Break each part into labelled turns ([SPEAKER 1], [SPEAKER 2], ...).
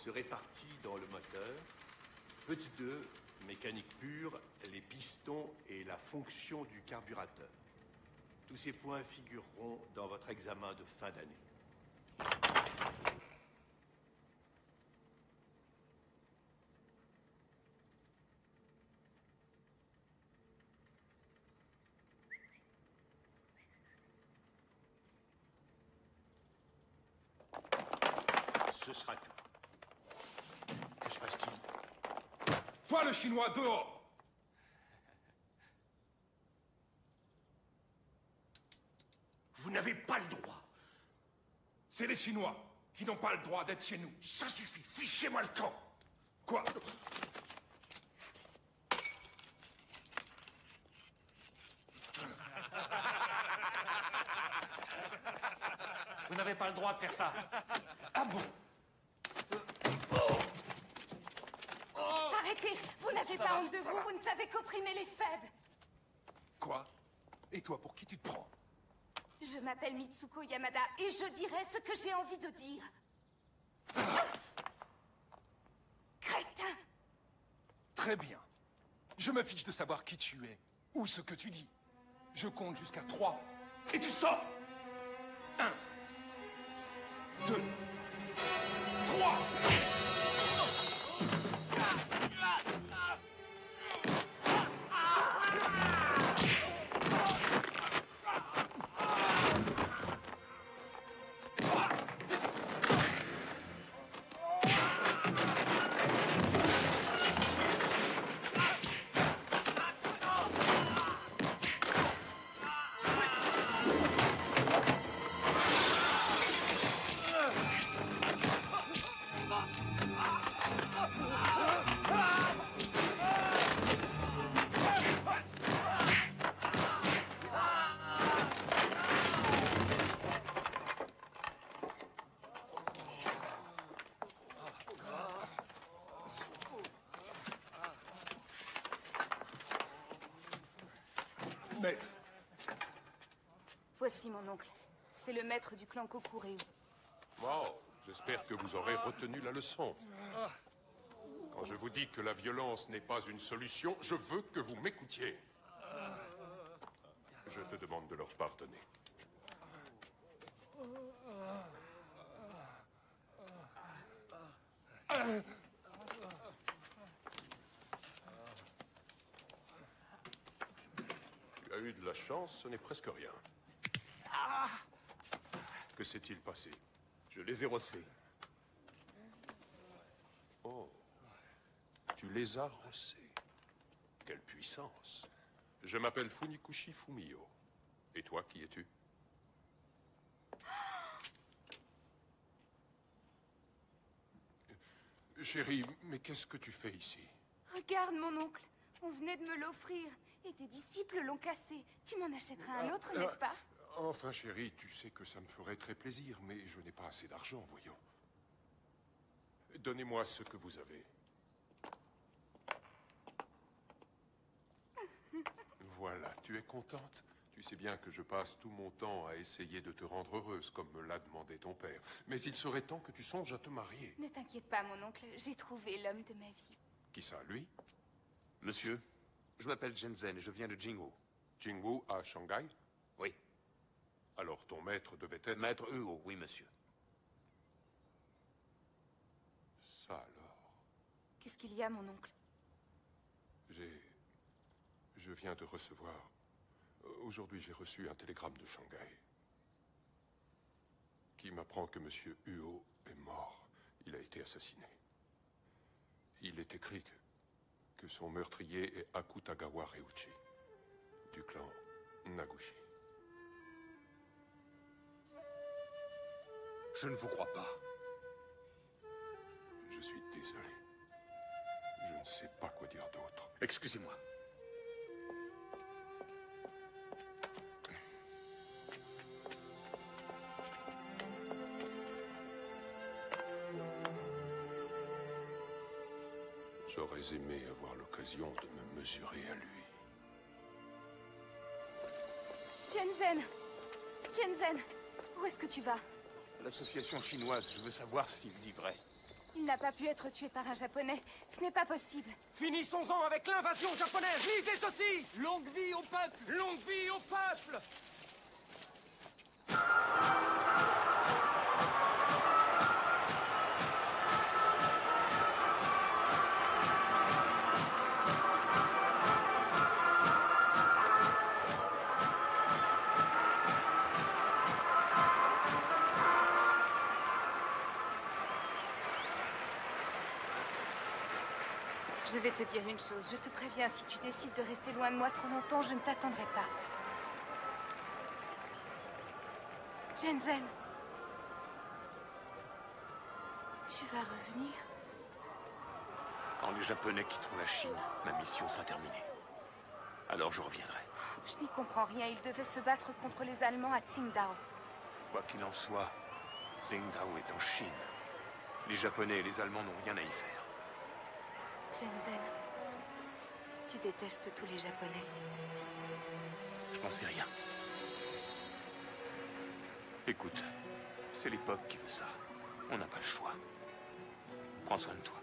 [SPEAKER 1] se répartit dans le moteur. Petit 2, mécanique pure, les pistons et la fonction du carburateur. Tous ces points figureront dans votre examen de fin d'année. Ce sera tout. Que se passe-t-il?
[SPEAKER 2] Toi, le Chinois, dehors!
[SPEAKER 1] Vous n'avez pas le droit.
[SPEAKER 2] C'est les Chinois qui n'ont pas le droit d'être chez nous.
[SPEAKER 1] Ça suffit, fichez-moi le camp.
[SPEAKER 2] Quoi?
[SPEAKER 3] Vous n'avez pas le droit de faire ça.
[SPEAKER 2] Ah bon?
[SPEAKER 4] Arrêtez! Vous n'avez pas honte de vous, vous ne savez qu'opprimer les faibles.
[SPEAKER 2] Quoi? Et toi, pour qui tu te prends?
[SPEAKER 4] Je m'appelle Mitsuko Yamada et je dirai ce que j'ai envie de dire. Crétin!
[SPEAKER 2] Très bien. Je me fiche de savoir qui tu es ou ce que tu dis. Je compte jusqu'à 3 et tu sors! 1, 2, 3! Maître.
[SPEAKER 4] Voici mon oncle. C'est le maître du clan Kokureu.
[SPEAKER 5] Wow, j'espère que vous aurez retenu la leçon. Quand je vous dis que la violence n'est pas une solution, je veux que vous m'écoutiez. Je te demande de leur pardonner. Tu as eu de la chance, ce n'est presque rien. Que s'est-il passé?
[SPEAKER 1] Je les ai rossés.
[SPEAKER 5] Oh, tu les as rossés. Quelle puissance. Je m'appelle Funikushi Fumio. Et toi, qui es-tu? Chérie, mais qu'est-ce que tu fais ici?
[SPEAKER 4] Regarde mon oncle. On venait de me l'offrir. Et tes disciples l'ont cassé. Tu m'en achèteras un autre, n'est-ce pas?
[SPEAKER 5] Enfin, chérie, tu sais que ça me ferait très plaisir, mais je n'ai pas assez d'argent, voyons. Donnez-moi ce que vous avez. Voilà, tu es contente? Tu sais bien que je passe tout mon temps à essayer de te rendre heureuse, comme me l'a demandé ton père. Mais il serait temps que tu songes à te marier.
[SPEAKER 4] Ne t'inquiète pas, mon oncle. J'ai trouvé l'homme de ma vie.
[SPEAKER 5] Qui ça, lui?
[SPEAKER 6] Monsieur, je m'appelle Shenzhen et je viens de Jingwu.
[SPEAKER 5] Jingwu à Shanghai?
[SPEAKER 6] Oui.
[SPEAKER 5] Alors ton maître devait être...
[SPEAKER 6] Maître Hugo, oui, monsieur.
[SPEAKER 5] Ça alors...
[SPEAKER 4] Qu'est-ce qu'il y a, mon oncle?
[SPEAKER 5] Je viens de recevoir... Aujourd'hui, j'ai reçu un télégramme de Shanghai qui m'apprend que Monsieur Huo est mort. Il a été assassiné. Il est écrit que son meurtrier est Akutagawa Ryuichi, du clan Nagushi.
[SPEAKER 6] Je ne vous crois pas.
[SPEAKER 5] Je suis désolé. Je ne sais pas quoi dire d'autre.
[SPEAKER 6] Excusez-moi.
[SPEAKER 5] J'aurais aimé avoir l'occasion de me mesurer à lui.
[SPEAKER 4] Shenzhen! Shenzhen! Où est-ce que tu vas?
[SPEAKER 6] L'association chinoise, je veux savoir s'il dit vrai.
[SPEAKER 4] Il n'a pas pu être tué par un Japonais. Ce n'est pas possible.
[SPEAKER 2] Finissons-en avec l'invasion japonaise. Lisez ceci. Longue vie au peuple. Longue vie au peuple.
[SPEAKER 4] Je vais te dire une chose. Je te préviens, si tu décides de rester loin de moi trop longtemps, je ne t'attendrai pas. Shenzhen. Tu vas revenir?
[SPEAKER 6] Quand les Japonais quitteront la Chine, ma mission sera terminée. Alors je reviendrai.
[SPEAKER 4] Je n'y comprends rien. Ils devaient se battre contre les Allemands à Tsingtao.
[SPEAKER 6] Quoi qu'il en soit, Tsingtao est en Chine. Les Japonais et les Allemands n'ont rien à y faire.
[SPEAKER 4] Shenzhen, tu détestes tous les Japonais.
[SPEAKER 6] Je n'en sais rien. Écoute, c'est l'époque qui veut ça. On n'a pas le choix. Prends soin de toi.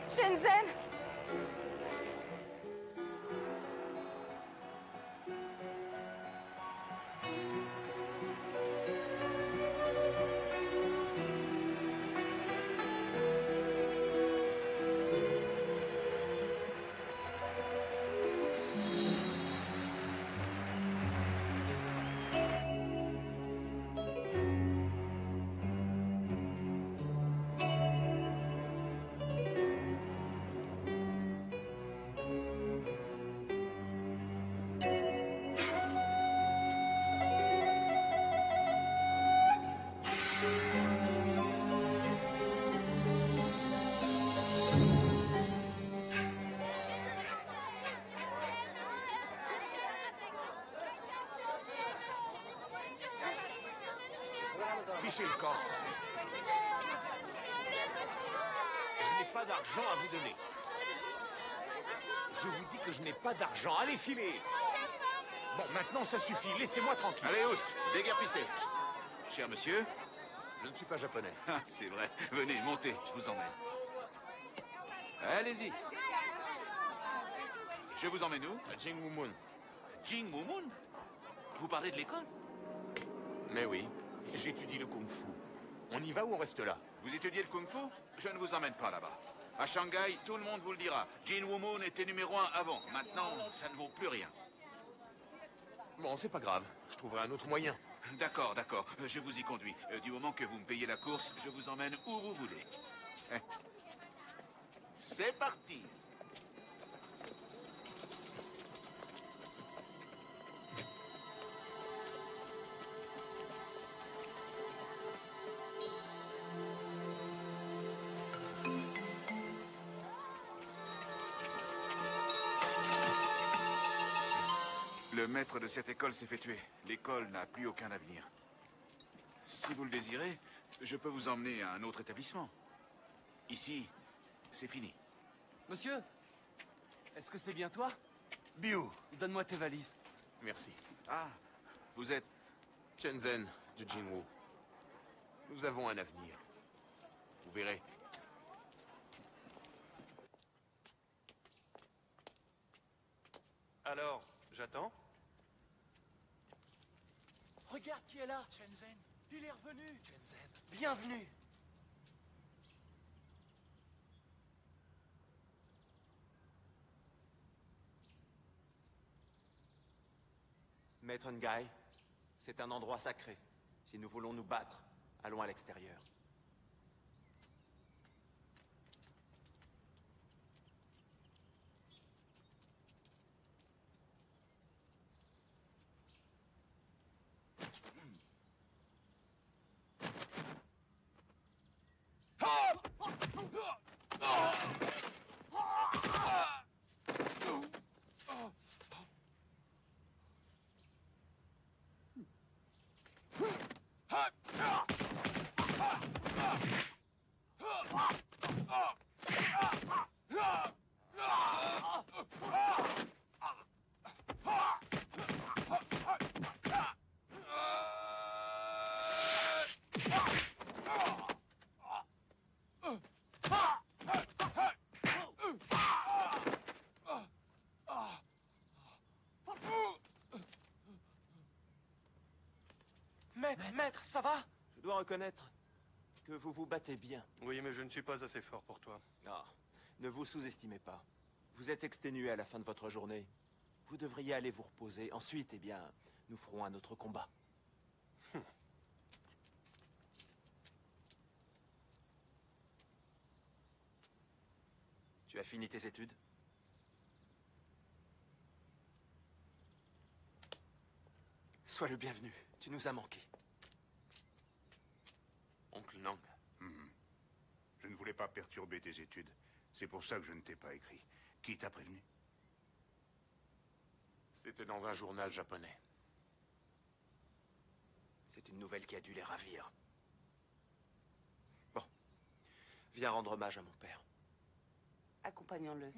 [SPEAKER 4] Shenzhen!
[SPEAKER 7] Fichez le camp. Je n'ai pas d'argent à vous donner. Je vous dis que je n'ai pas d'argent. Allez, filez. Bon, maintenant, ça suffit. Laissez-moi tranquille.
[SPEAKER 8] Allez, hausse, déguerpissez. Cher monsieur,
[SPEAKER 7] Je ne suis pas japonais.
[SPEAKER 8] ah, c'est vrai. Venez, montez, je vous emmène. Allez-y. Je vous emmène où?
[SPEAKER 6] À Jingwumun.
[SPEAKER 8] Jingwumun? Vous parlez de l'école?
[SPEAKER 7] Mais oui, j'étudie le kung-fu. On y va ou on reste là?
[SPEAKER 8] Vous étudiez le kung-fu? Je ne vous emmène pas là-bas. À Shanghai, tout le monde vous le dira. Jingwumun était numéro 1 avant. Maintenant, ça ne vaut plus rien.
[SPEAKER 7] Bon, c'est pas grave. Je trouverai un autre moyen.
[SPEAKER 8] D'accord, d'accord. Je vous y conduis. Du moment que vous me payez la course, je vous emmène où vous voulez. C'est parti. Le maître de cette école s'est fait tuer. L'école n'a plus aucun avenir. Si vous le désirez, je peux vous emmener à un autre établissement. Ici, c'est fini.
[SPEAKER 9] Monsieur, est-ce que c'est bien toi?
[SPEAKER 7] Biou.
[SPEAKER 9] Donne-moi tes valises.
[SPEAKER 6] Merci.
[SPEAKER 8] Ah, vous êtes...
[SPEAKER 6] Shenzhen de Jingwu. Nous avons un avenir. Vous verrez.
[SPEAKER 10] Alors, j'attends?
[SPEAKER 9] Regarde qui est là.
[SPEAKER 6] Shenzhen.
[SPEAKER 9] Il est revenu.
[SPEAKER 6] Shenzhen.
[SPEAKER 9] Bienvenue.
[SPEAKER 10] Maître Ngai, c'est un endroit sacré. Si nous voulons nous battre, allons à l'extérieur. maître, ça va? Je dois reconnaître que vous vous battez bien.
[SPEAKER 5] Oui, mais je ne suis pas assez fort pour toi.
[SPEAKER 10] Ah, ne vous sous-estimez pas. Vous êtes exténué à la fin de votre journée. Vous devriez aller vous reposer. Ensuite, eh bien, nous ferons un autre combat. Tu as fini tes études? Sois le bienvenu. Tu nous as manqué.
[SPEAKER 6] Oncle Nang.
[SPEAKER 11] Je ne voulais pas perturber tes études. C'est pour ça que je ne t'ai pas écrit. Qui t'a prévenu?
[SPEAKER 6] C'était dans un journal japonais.
[SPEAKER 10] C'est une nouvelle qui a dû les ravir. Bon. Viens rendre hommage à mon père.
[SPEAKER 12] Accompagnons-le.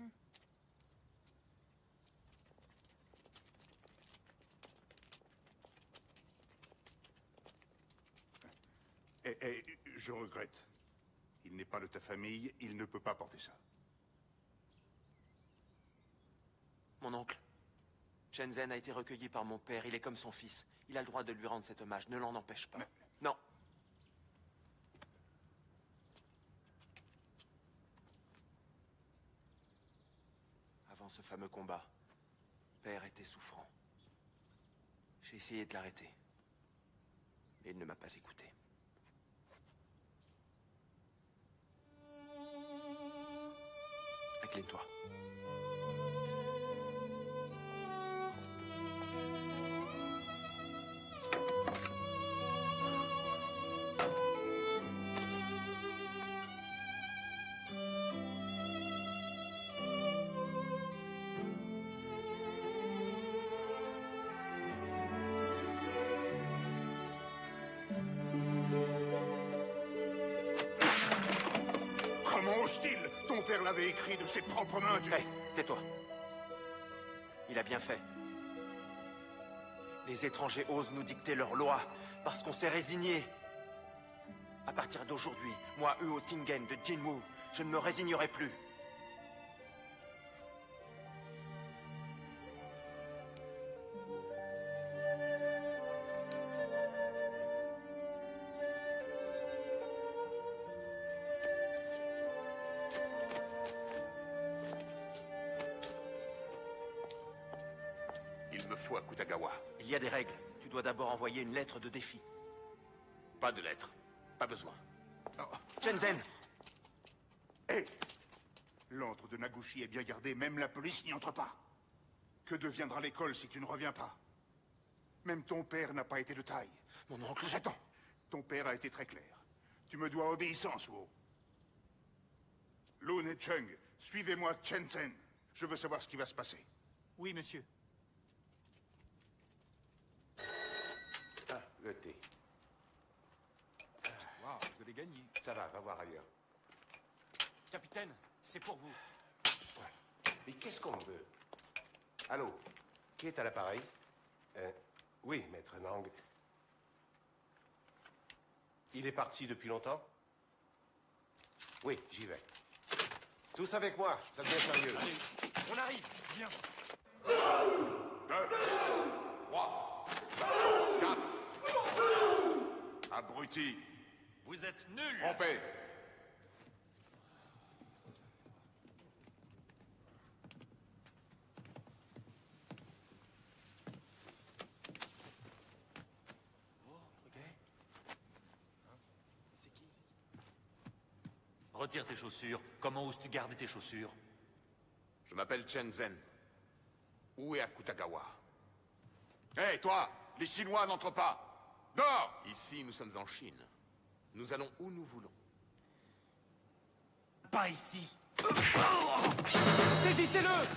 [SPEAKER 11] Je regrette. Il n'est pas de ta famille, il ne peut pas porter ça.
[SPEAKER 10] Mon oncle, Shenzhen a été recueilli par mon père. Il est comme son fils. Il a le droit de lui rendre cet hommage. Ne l'en empêche pas. Non. Avant ce fameux combat, père était souffrant. J'ai essayé de l'arrêter. Mais il ne m'a pas écouté. Incline-toi.
[SPEAKER 11] Comment ose-t-il? Ton père l'avait écrit de ses propres mains, tu...
[SPEAKER 10] Hé, tais-toi. Il a bien fait. Les étrangers osent nous dicter leurs lois parce qu'on s'est résigné. À partir d'aujourd'hui, moi, Huo Tingen de Jinwu, je ne me résignerai plus.
[SPEAKER 6] Il me faut Akutagawa.
[SPEAKER 10] Il y a des règles. Tu dois d'abord envoyer une lettre de défi.
[SPEAKER 6] Pas de lettre. Pas besoin.
[SPEAKER 10] Shenzhen!
[SPEAKER 11] Hé! L'antre de Nagushi est bien gardé, même la police n'y entre pas. Que deviendra l'école si tu ne reviens pas? Même ton père n'a pas été de taille.
[SPEAKER 10] Mon oncle...
[SPEAKER 11] J'attends. Ton père a été très clair. Tu me dois obéissance, Wu. Lun et Chung, suivez-moi Shenzhen. Je veux savoir ce qui va se passer.
[SPEAKER 9] Oui, monsieur.
[SPEAKER 13] Ah, le thé.
[SPEAKER 2] Waouh, vous avez gagné.
[SPEAKER 13] Ça va voir ailleurs.
[SPEAKER 9] Capitaine, c'est pour vous.
[SPEAKER 13] Mais qu'est-ce qu'on veut? Allô? Qui est à l'appareil? Oui, maître Nang. Il est parti depuis longtemps? Oui, j'y vais. Tous avec moi, ça devient sérieux.
[SPEAKER 9] Allez, on arrive. Viens.
[SPEAKER 11] 2, 3, 4.
[SPEAKER 6] Abruti.
[SPEAKER 3] Vous êtes nuls.
[SPEAKER 6] Trompé.
[SPEAKER 3] Retire tes chaussures. Comment oses-tu garder tes chaussures?
[SPEAKER 6] Je m'appelle Shenzhen. Où est Akutagawa? Hé, toi! Les Chinois n'entrent pas! Dors! Ici, nous sommes en Chine. Nous allons où nous voulons.
[SPEAKER 3] Pas ici.
[SPEAKER 9] Saisissez-le!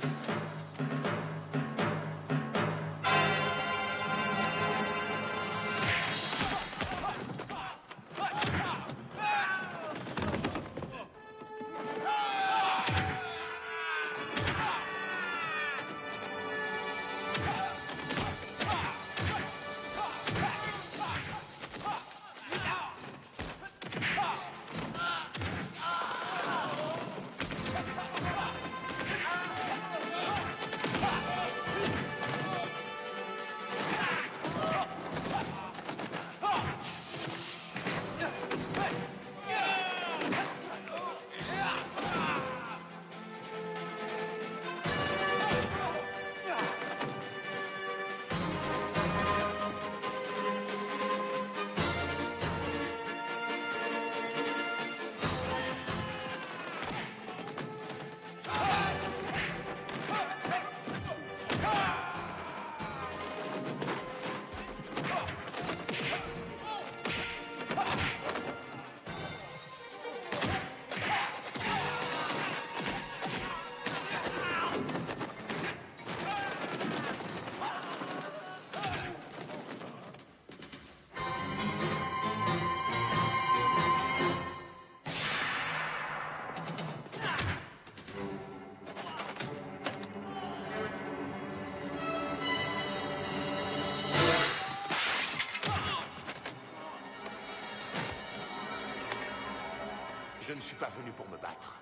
[SPEAKER 6] Je ne suis pas venu pour me battre.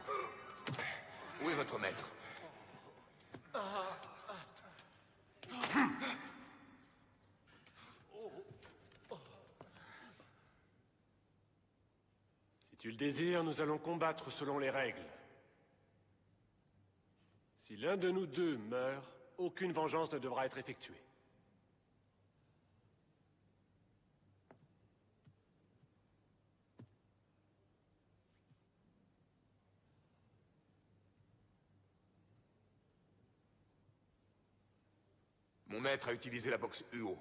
[SPEAKER 6] Où est votre maître?
[SPEAKER 14] Si tu le désires, nous allons combattre selon les règles. Si l'un de nous deux meurt, aucune vengeance ne devra être effectuée.
[SPEAKER 6] Mon maître a utilisé la boxe Uo.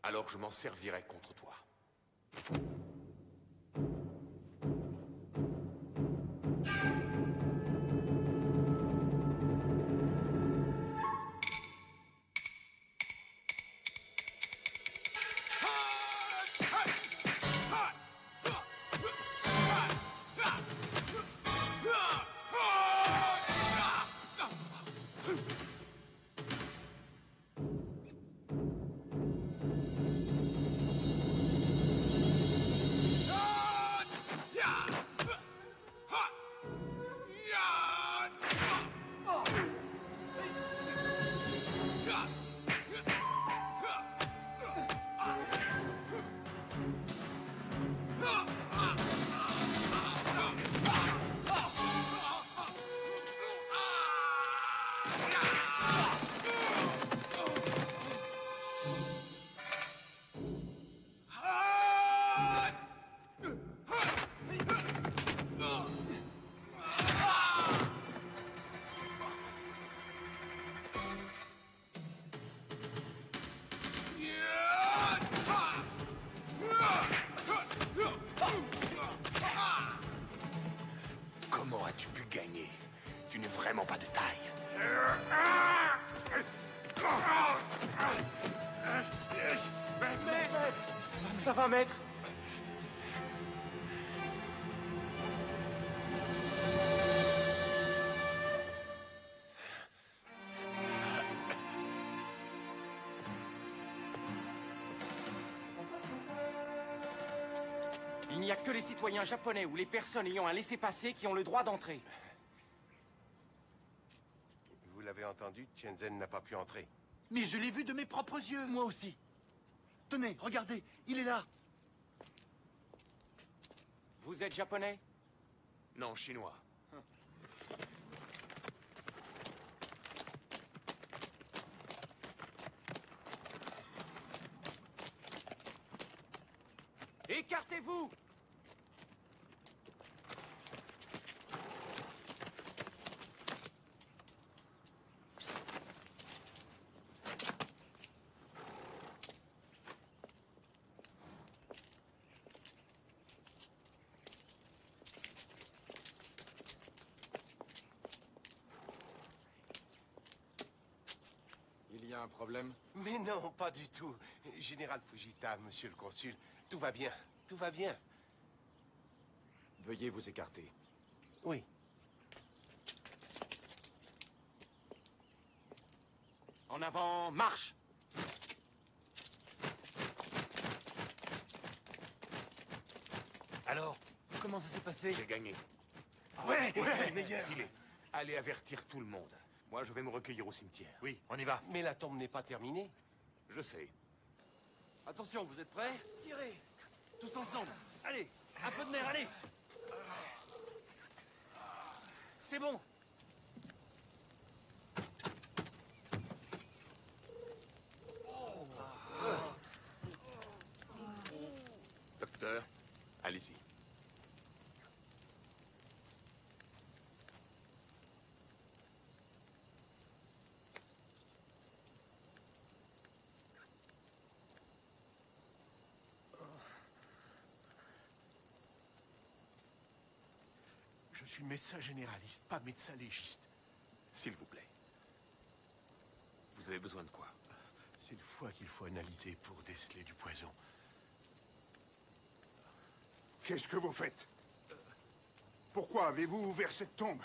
[SPEAKER 6] Alors je m'en servirai contre toi. Comment as-tu pu gagner? Tu n'es vraiment pas de taille.
[SPEAKER 10] Ça va, maître? Il n'y a que les citoyens japonais ou les personnes ayant un laissez-passer qui ont le droit d'entrer.
[SPEAKER 13] Vous l'avez entendu, Shenzhen n'a pas pu entrer.
[SPEAKER 7] Mais je l'ai vu de mes propres yeux, moi aussi. Tenez, regardez, il est là.
[SPEAKER 10] Vous êtes japonais?
[SPEAKER 6] Non, chinois.
[SPEAKER 10] Écartez-vous!
[SPEAKER 9] Il y a un problème?
[SPEAKER 13] Mais non, pas du tout. Général Fujita, monsieur le consul, tout va bien, tout va bien.
[SPEAKER 9] Veuillez vous écarter.
[SPEAKER 13] Oui.
[SPEAKER 10] En avant, marche!
[SPEAKER 6] Alors,
[SPEAKER 7] comment ça s'est passé?
[SPEAKER 6] J'ai gagné.
[SPEAKER 7] Ouais, meilleur.
[SPEAKER 6] Filez. Allez avertir tout le monde. Moi, je vais me recueillir au cimetière.
[SPEAKER 3] Oui, on y va.
[SPEAKER 13] Mais la tombe n'est pas terminée.
[SPEAKER 6] Je sais.
[SPEAKER 7] Attention, vous êtes prêts? Tirez! Tous ensemble. Allez, un peu de nerf, allez! C'est bon.
[SPEAKER 6] Docteur, allez-y.
[SPEAKER 1] Je suis médecin généraliste, pas médecin légiste.
[SPEAKER 6] S'il vous plaît. Vous avez besoin de quoi?
[SPEAKER 1] C'est le foie qu'il faut analyser pour déceler du poison.
[SPEAKER 11] Qu'est-ce que vous faites? Pourquoi avez-vous ouvert cette tombe?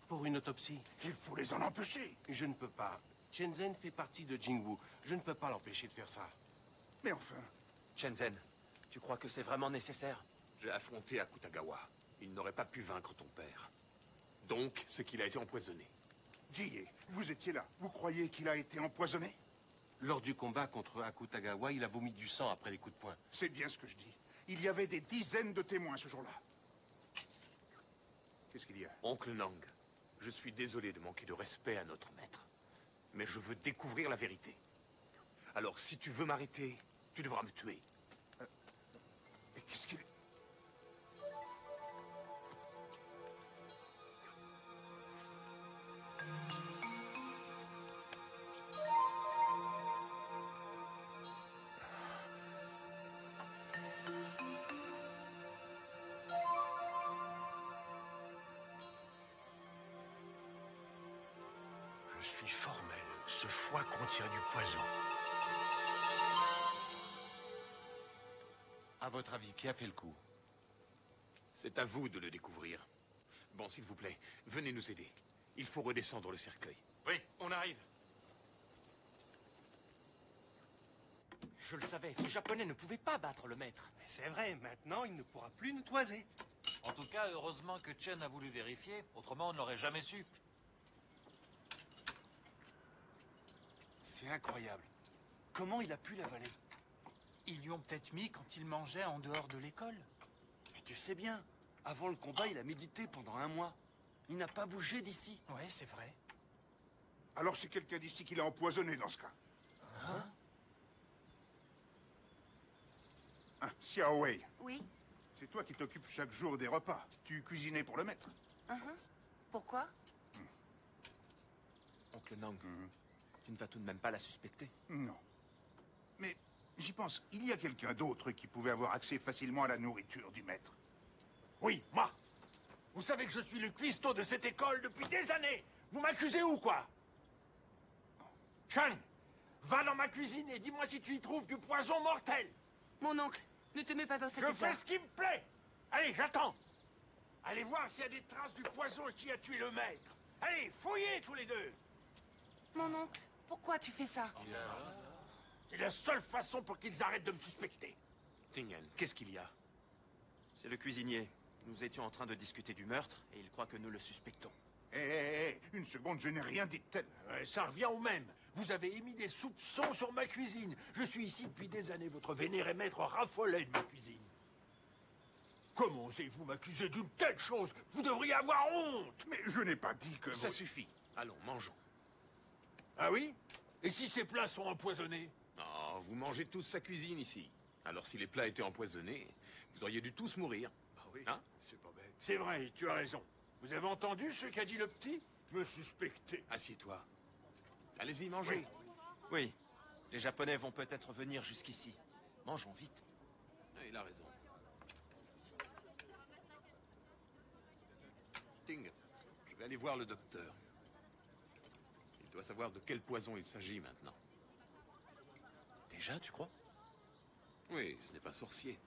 [SPEAKER 13] Pour une autopsie.
[SPEAKER 11] Il faut les en empêcher.
[SPEAKER 13] Je ne peux pas. Shenzhen fait partie de Jingwu. Je ne peux pas l'empêcher de faire ça.
[SPEAKER 11] Mais enfin...
[SPEAKER 10] Shenzhen, tu crois que c'est vraiment nécessaire?
[SPEAKER 6] J'ai affronté Akutagawa. il n'aurait pas pu vaincre ton père. Donc, c'est qu'il a été empoisonné.
[SPEAKER 11] Jie, vous étiez là. Vous croyez qu'il a été empoisonné?
[SPEAKER 13] Lors du combat contre Akutagawa, il a vomi du sang après les coups de poing.
[SPEAKER 11] C'est bien ce que je dis. Il y avait des dizaines de témoins ce jour-là. Qu'est-ce qu'il y a?
[SPEAKER 6] Oncle Nang, je suis désolé de manquer de respect à notre maître. Mais je veux découvrir la vérité. Alors, si tu veux m'arrêter, tu devras me tuer.
[SPEAKER 11] Et qu'est-ce qu'il...
[SPEAKER 13] Je suis formel. Ce foie contient du poison. À votre avis, qui a fait le coup?
[SPEAKER 6] C'est à vous de le découvrir. Bon, s'il vous plaît, venez nous aider. Il faut redescendre le cercueil.
[SPEAKER 3] Oui, on arrive.
[SPEAKER 7] Je le savais, ce japonais ne pouvait pas battre le maître.
[SPEAKER 14] Mais c'est vrai, maintenant il ne pourra plus nous toiser.
[SPEAKER 3] En tout cas, heureusement que Chen a voulu vérifier, autrement on ne l'aurait jamais su.
[SPEAKER 9] C'est incroyable. Comment il a pu l'avaler?
[SPEAKER 7] Ils lui ont peut-être mis quand il mangeait en dehors de l'école.
[SPEAKER 9] Mais tu sais bien, avant le combat, il a médité pendant 1 mois. Il n'a pas bougé d'ici.
[SPEAKER 7] Ouais, c'est vrai.
[SPEAKER 11] Alors c'est quelqu'un d'ici qui l'a empoisonné dans ce cas.
[SPEAKER 9] Hein?
[SPEAKER 11] Ah, Xiao Wei,
[SPEAKER 4] Oui.
[SPEAKER 11] c'est toi qui t'occupes chaque jour des repas. Tu cuisinais pour le maître.
[SPEAKER 4] Pourquoi?
[SPEAKER 10] Oncle Nang, tu ne vas tout de même pas la suspecter?
[SPEAKER 11] Non. Mais j'y pense, il y a quelqu'un d'autre qui pouvait avoir accès facilement à la nourriture du maître.
[SPEAKER 15] Oui, moi. Vous savez que je suis le cuistot de cette école depuis des années. Vous m'accusez ou quoi? Chang, va dans ma cuisine et dis-moi si tu y trouves du poison mortel.
[SPEAKER 4] Mon oncle, ne te mets pas dans cet
[SPEAKER 15] Je
[SPEAKER 4] état.
[SPEAKER 15] fais ce qui me plaît. Allez, j'attends. Allez voir s'il y a des traces du poison et qui a tué le maître. Allez, fouillez tous les deux.
[SPEAKER 4] Mon oncle, pourquoi tu fais ça?
[SPEAKER 15] C'est la seule façon pour qu'ils arrêtent de me suspecter.
[SPEAKER 6] Tingen, qu'est-ce qu'il y a?
[SPEAKER 10] C'est le cuisinier. Nous étions en train de discuter du meurtre et il croit que nous le suspectons.
[SPEAKER 11] Une seconde, je n'ai rien dit de tel.
[SPEAKER 15] Ça revient au même. Vous avez émis des soupçons sur ma cuisine. Je suis ici depuis des années. Votre vénéré maître raffolait de ma cuisine. Comment osez-vous m'accuser d'une telle chose? Vous devriez avoir honte.
[SPEAKER 11] Mais je n'ai pas dit que...
[SPEAKER 6] Ça suffit. Allons, mangeons.
[SPEAKER 15] Ah oui? Et si ces plats sont empoisonnés?
[SPEAKER 6] Oh, vous mangez tous sa cuisine ici. Alors si les plats étaient empoisonnés, vous auriez dû tous mourir.
[SPEAKER 15] Ah oui,
[SPEAKER 6] hein?
[SPEAKER 15] C'est pas bête. C'est vrai, tu as raison. Vous avez entendu ce qu'a dit le petit? Me suspecter.
[SPEAKER 6] Assieds-toi. Allez-y, mangez.
[SPEAKER 10] Oui, les Japonais vont peut-être venir jusqu'ici. Mangeons vite.
[SPEAKER 6] Ah, il a raison. Ting, je vais aller voir le docteur. Il doit savoir de quel poison il s'agit maintenant.
[SPEAKER 10] Déjà, tu crois?
[SPEAKER 6] Oui, ce n'est pas sorcier.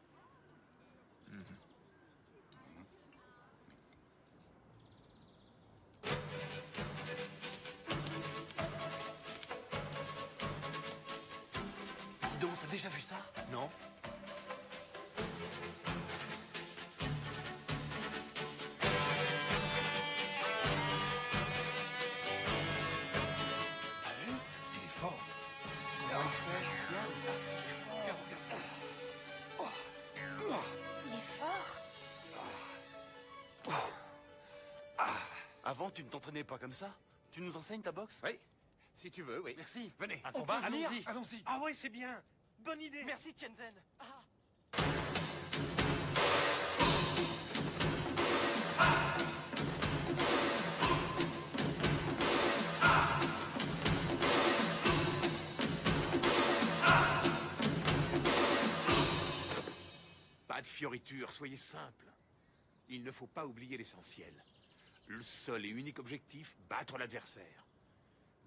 [SPEAKER 7] Dis donc, t'as déjà vu ça?
[SPEAKER 10] Non.
[SPEAKER 11] T'as vu? Il est fort.
[SPEAKER 7] Comment il fait? Bien. Il est fort.
[SPEAKER 4] Il est fort.
[SPEAKER 9] Avant, tu ne t'entraînais pas comme ça? Tu nous enseignes ta boxe?
[SPEAKER 6] Oui, si tu veux, oui.
[SPEAKER 9] Merci.
[SPEAKER 6] Venez.
[SPEAKER 7] Un combat?
[SPEAKER 9] Allons-y.
[SPEAKER 11] Allons-y.
[SPEAKER 14] Ah ouais, c'est bien. Bonne idée.
[SPEAKER 7] Merci, Shenzhen.
[SPEAKER 6] Pas de fioritures, soyez simple. Il ne faut pas oublier l'essentiel. Le seul et unique objectif, battre l'adversaire.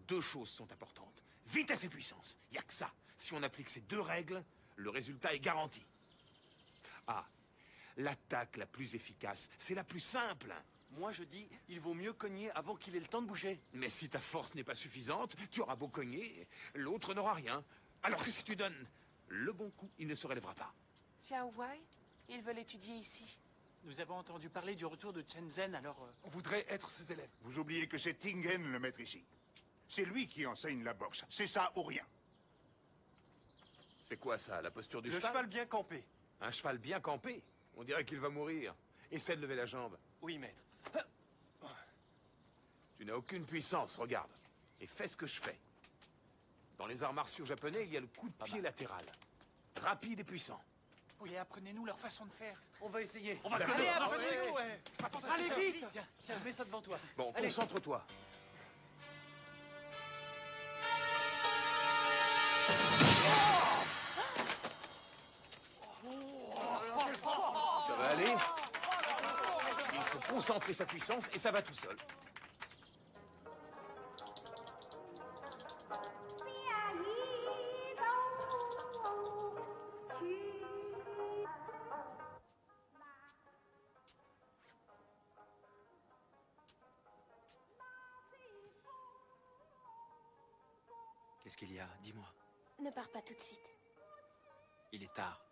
[SPEAKER 6] 2 choses sont importantes. Vitesse et puissance. Il n'y a que ça. Si on applique ces 2 règles, le résultat est garanti. Ah, l'attaque la plus efficace, c'est la plus simple.
[SPEAKER 9] Moi, je dis, il vaut mieux cogner avant qu'il ait le temps de bouger.
[SPEAKER 6] Mais si ta force n'est pas suffisante, tu auras beau cogner, l'autre n'aura rien. Alors que si tu donnes le bon coup, il ne se relèvera pas.
[SPEAKER 12] Xiao Wei, ils veulent étudier ici.
[SPEAKER 7] Nous avons entendu parler du retour de Shenzhen, alors...
[SPEAKER 2] On voudrait être ses élèves.
[SPEAKER 11] Vous oubliez que c'est Tingen le maître ici. C'est lui qui enseigne la boxe. C'est ça ou rien.
[SPEAKER 6] C'est quoi ça, la posture du
[SPEAKER 7] Le cheval bien campé.
[SPEAKER 6] Un cheval bien campé? On dirait qu'il va mourir. Essaie de lever la jambe.
[SPEAKER 7] Oui, maître.
[SPEAKER 6] Tu n'as aucune puissance, regarde. Et fais ce que je fais. Dans les arts martiaux japonais, il y a le coup de pied latéral. Rapide et puissant.
[SPEAKER 2] Oui, apprenez-nous leur façon de faire.
[SPEAKER 7] On va essayer.
[SPEAKER 6] On va
[SPEAKER 7] Allez,
[SPEAKER 6] connaître.
[SPEAKER 7] apprenez-nous, ouais. Allez, vite. Tiens, mets ça devant toi.
[SPEAKER 6] Bon,
[SPEAKER 7] allez.
[SPEAKER 6] concentre-toi. Ça va aller? Il faut concentrer sa puissance et ça va tout seul.
[SPEAKER 10] Qu'est-ce qu'il y a? Dis-moi.
[SPEAKER 16] Ne pars pas tout de suite.
[SPEAKER 10] Il est tard.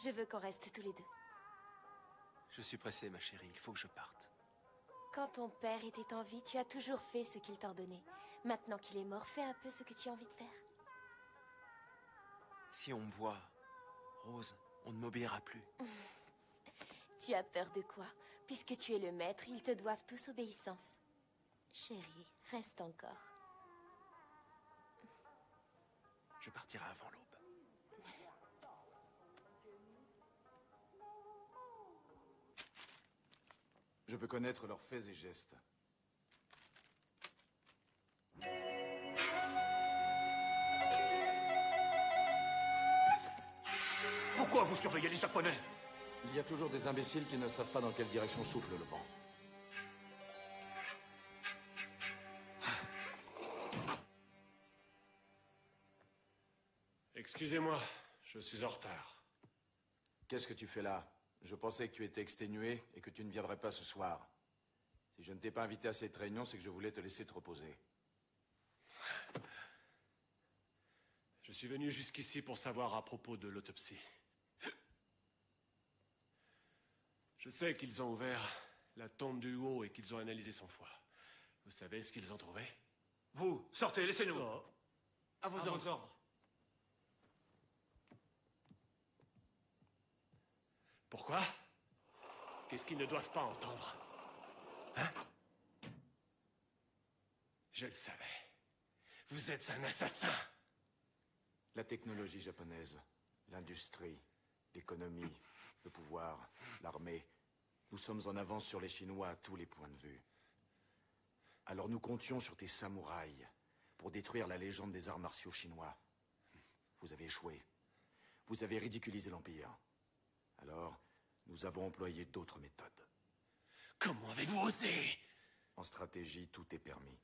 [SPEAKER 16] Je veux qu'on reste tous les deux.
[SPEAKER 10] Je suis pressé, ma chérie. Il faut que je parte.
[SPEAKER 16] Quand ton père était en vie, tu as toujours fait ce qu'il t'ordonnait. Maintenant qu'il est mort, fais un peu ce que tu as envie de faire.
[SPEAKER 10] Si on me voit, Rose, on ne m'obéira plus.
[SPEAKER 16] Tu as peur de quoi? Puisque tu es le maître, ils te doivent tous obéissance. Chérie, reste encore.
[SPEAKER 10] Je partirai avant l'aube.
[SPEAKER 17] Je veux connaître leurs faits et gestes.
[SPEAKER 15] Pourquoi vous surveillez les Japonais?
[SPEAKER 17] Il y a toujours des imbéciles qui ne savent pas dans quelle direction souffle le vent.
[SPEAKER 14] Excusez-moi, je suis en retard.
[SPEAKER 17] Qu'est-ce que tu fais là? Je pensais que tu étais exténué et que tu ne viendrais pas ce soir. Si je ne t'ai pas invité à cette réunion, c'est que je voulais te laisser te reposer.
[SPEAKER 14] Je suis venu jusqu'ici pour savoir à propos de l'autopsie. Je sais qu'ils ont ouvert la tombe du Huo et qu'ils ont analysé son foie. Vous savez ce qu'ils ont trouvé?
[SPEAKER 15] Vous, sortez, laissez-nous.
[SPEAKER 14] Oh.
[SPEAKER 7] À vos ordres.
[SPEAKER 14] Pourquoi? Qu'est-ce qu'ils ne doivent pas entendre? Hein? Je le savais. Vous êtes un assassin.
[SPEAKER 17] La technologie japonaise, l'industrie, l'économie, le pouvoir, l'armée. Nous sommes en avance sur les Chinois à tous les points de vue. Alors nous comptions sur tes samouraïs pour détruire la légende des arts martiaux chinois. Vous avez échoué. Vous avez ridiculisé l'Empire. Alors, nous avons employé d'autres méthodes.
[SPEAKER 14] Comment avez-vous osé?
[SPEAKER 17] En stratégie, tout est permis.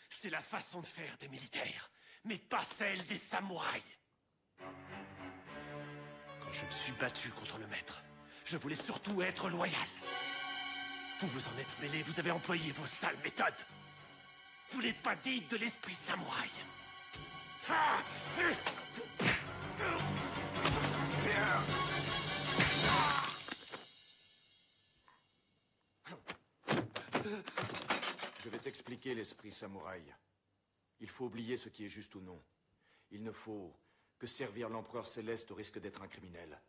[SPEAKER 14] C'est la façon de faire des militaires, mais pas celle des samouraïs. Quand je me suis battu contre le maître, je voulais surtout être loyal. Vous vous en êtes mêlé, vous avez employé vos sales méthodes. Vous n'êtes pas digne de l'esprit samouraï.
[SPEAKER 17] Je vais t'expliquer l'esprit samouraï. Il faut oublier ce qui est juste ou non. Il ne faut que servir l'empereur céleste au risque d'être un criminel.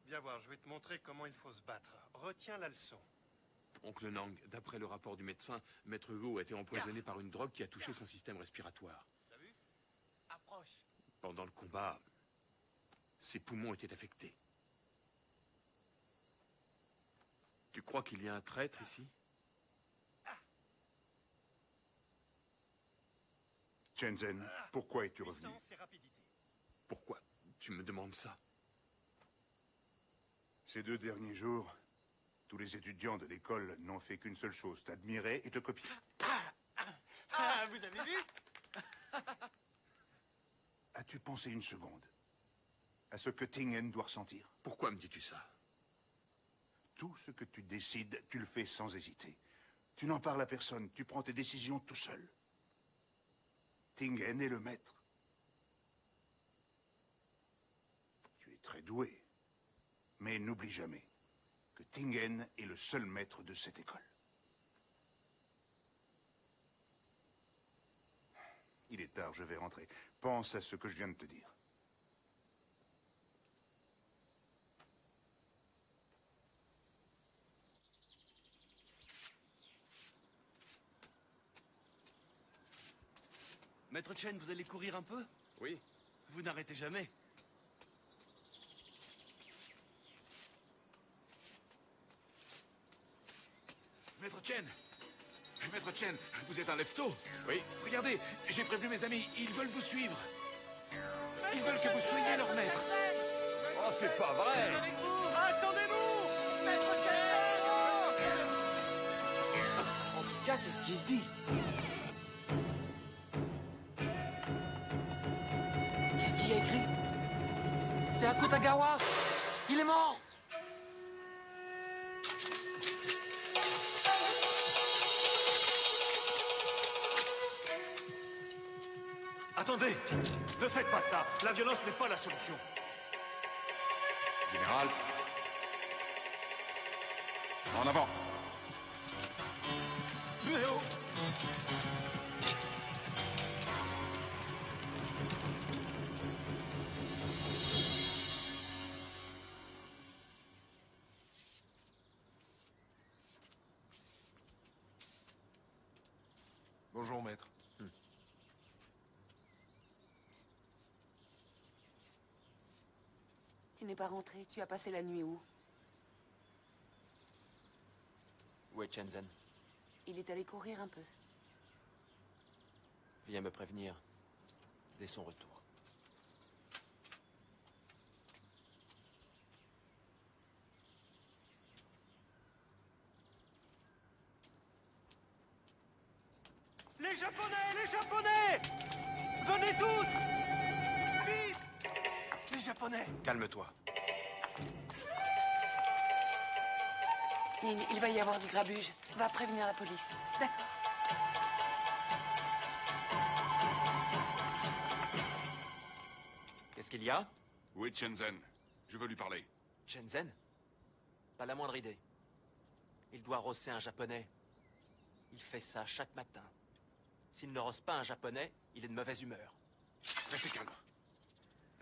[SPEAKER 7] Viens voir, je vais te montrer comment il faut se battre. Retiens la leçon.
[SPEAKER 6] Oncle Nang, d'après le rapport du médecin, Maître Huo a été empoisonné par une drogue qui a touché son système respiratoire.
[SPEAKER 7] T'as vu? Approche.
[SPEAKER 6] Pendant le combat, ses poumons étaient affectés. Tu crois qu'il y a un traître ici?
[SPEAKER 11] Shenzhen, pourquoi es-tu revenu?
[SPEAKER 6] Pourquoi tu me demandes ça?
[SPEAKER 11] Ces 2 derniers jours, tous les étudiants de l'école n'ont fait qu'une seule chose, t'admirer et te copier.
[SPEAKER 7] Vous avez vu?
[SPEAKER 11] As-tu pensé une seconde à ce que Tingen doit ressentir?
[SPEAKER 6] Pourquoi me dis-tu ça?
[SPEAKER 11] Tout ce que tu décides, tu le fais sans hésiter. Tu n'en parles à personne, tu prends tes décisions tout seul. Tingen est le maître. très doué. Mais n'oublie jamais que Tingen est le seul maître de cette école. Il est tard, je vais rentrer. Pense à ce que je viens de te dire.
[SPEAKER 9] Maître Chen, vous allez courir un peu?
[SPEAKER 10] Oui.
[SPEAKER 9] Vous n'arrêtez jamais.
[SPEAKER 8] Maître Chen! Maître Chen, vous êtes un lefto?
[SPEAKER 10] Oui.
[SPEAKER 8] Regardez, j'ai prévenu mes amis, ils veulent vous suivre. Ils veulent que vous soyez leur maître.
[SPEAKER 7] Oh, c'est pas vrai!
[SPEAKER 9] Attendez-nous! Maître Chen! En tout cas, c'est ce qui se dit.
[SPEAKER 3] Qu'est-ce qu'il y a écrit? C'est Akutagawa! Il est mort!
[SPEAKER 14] Attendez! Ne faites pas ça! La violence n'est pas la solution.
[SPEAKER 6] Général. En avant.
[SPEAKER 9] Léo!
[SPEAKER 2] Bonjour, maître.
[SPEAKER 12] Tu n'es pas rentré. Tu as passé la nuit où?
[SPEAKER 10] Où est Shenzhen?
[SPEAKER 12] Il est allé courir un peu.
[SPEAKER 10] Viens me prévenir dès son retour.
[SPEAKER 14] Les Japonais! Les Japonais! Venez tous! Vite! Les Japonais!
[SPEAKER 10] Calme-toi.
[SPEAKER 12] Il va y avoir du grabuge. Va prévenir la police. D'accord.
[SPEAKER 10] Qu'est-ce qu'il y a?
[SPEAKER 8] Où est Shenzhen? Je veux lui parler.
[SPEAKER 10] Shenzhen? Pas la moindre idée. Il doit rosser un japonais. Il fait ça chaque matin. S'il ne rosse pas un japonais, il est de mauvaise humeur.
[SPEAKER 8] Restez calme.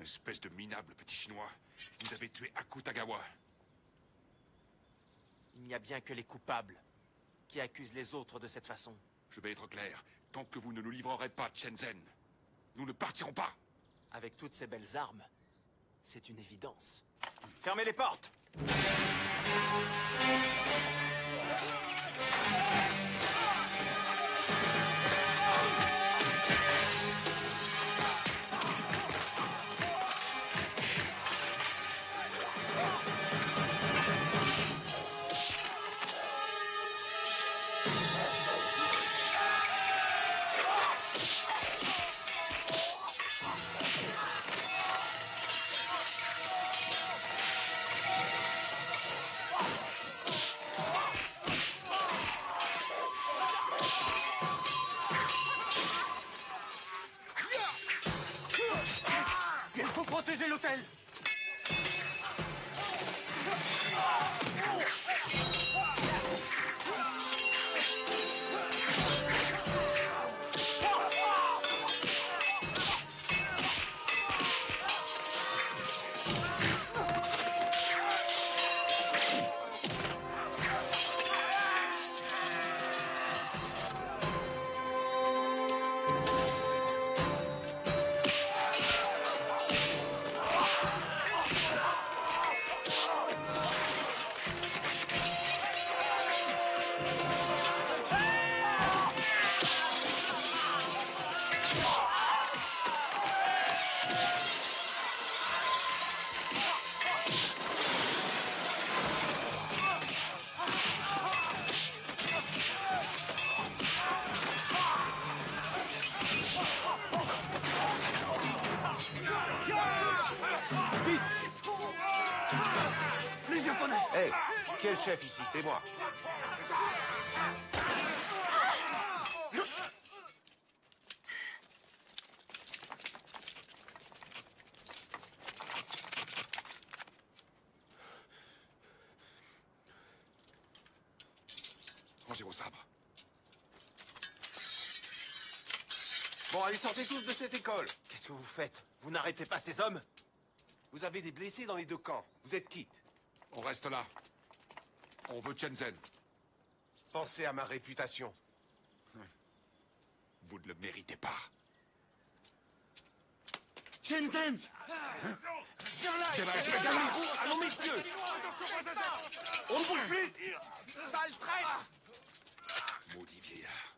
[SPEAKER 8] Espèce de minable petit chinois. Vous avez tué Akutagawa.
[SPEAKER 10] Il n'y a bien que les coupables qui accusent les autres de cette façon.
[SPEAKER 8] Je vais être clair. Tant que vous ne nous livrerez pas Shenzhen, nous ne partirons pas.
[SPEAKER 10] Avec toutes ces belles armes, c'est une évidence. Fermez les portes!
[SPEAKER 14] Il faut protéger l'hôtel! Les Japonais!
[SPEAKER 13] Hé, qui est le chef ici? C'est moi.
[SPEAKER 6] rangez vos sabres.
[SPEAKER 13] Bon, allez, sortez tous de cette école.
[SPEAKER 10] Qu'est-ce que vous faites? Vous n'arrêtez pas ces hommes?
[SPEAKER 13] Vous avez des blessés dans les deux camps. Vous êtes quittes.
[SPEAKER 6] On reste là. On veut Shenzhen.
[SPEAKER 13] Pensez à ma réputation.
[SPEAKER 6] Vous ne le méritez pas.
[SPEAKER 14] Shenzhen!
[SPEAKER 13] Viens là! Allons, messieurs! On ne bouge plus! Sale traître!
[SPEAKER 6] Maudit vieillard.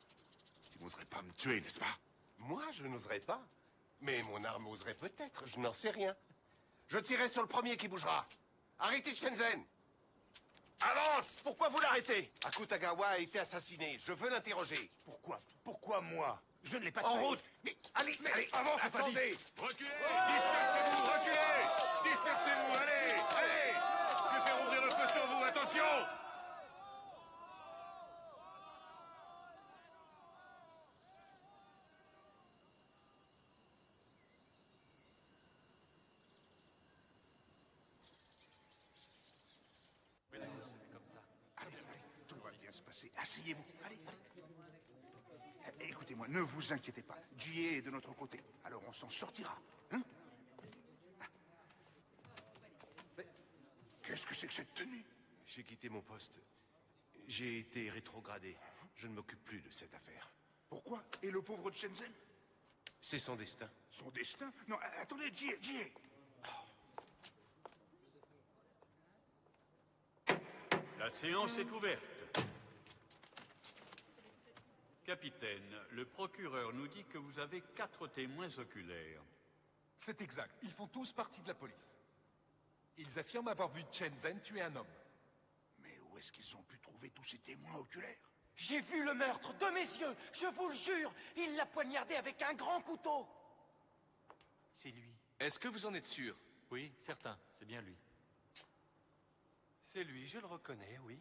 [SPEAKER 6] Tu n'oserais pas me tuer, n'est-ce pas?
[SPEAKER 13] Moi, je n'oserais pas. Mais mon arme oserait peut-être, je n'en sais rien. Je tirerai sur le premier qui bougera. Arrêtez Shenzhen! Avance!
[SPEAKER 10] Pourquoi vous l'arrêtez?
[SPEAKER 13] Akutagawa a été assassiné. Je veux l'interroger.
[SPEAKER 10] Pourquoi? Pourquoi moi? Je ne l'ai pas
[SPEAKER 13] En
[SPEAKER 10] tué.
[SPEAKER 13] route! Mais allez, avance, attendez!
[SPEAKER 6] Reculez! Dispersez-vous, reculez! Dispersez-vous, allez! Allez! Je vais faire ouvrir le feu sur vous, attention!
[SPEAKER 11] Tout va bien se passer. Asseyez-vous. Allez. Écoutez-moi, ne vous inquiétez pas. Jie est de notre côté. Alors on s'en sortira. Hein? Mais qu'est-ce que c'est que cette tenue?
[SPEAKER 13] J'ai quitté mon poste. J'ai été rétrogradé. Je ne m'occupe plus de cette affaire.
[SPEAKER 11] Pourquoi? Et le pauvre Shenzhen?
[SPEAKER 13] C'est son destin.
[SPEAKER 11] Son destin? Non, attendez, Jie.
[SPEAKER 18] La séance est ouverte. Capitaine, le procureur nous dit que vous avez 4 témoins oculaires.
[SPEAKER 2] C'est exact. Ils font tous partie de la police. Ils affirment avoir vu Shenzhen tuer un homme.
[SPEAKER 11] Mais où est-ce qu'ils ont pu trouver tous ces témoins oculaires?
[SPEAKER 9] J'ai vu le meurtre de mes yeux, je vous le jure. Il l'a poignardé avec un grand couteau.
[SPEAKER 3] C'est lui.
[SPEAKER 19] Est-ce que vous en êtes sûr?
[SPEAKER 3] Oui, certain, c'est bien lui.
[SPEAKER 1] C'est lui, je le reconnais, oui.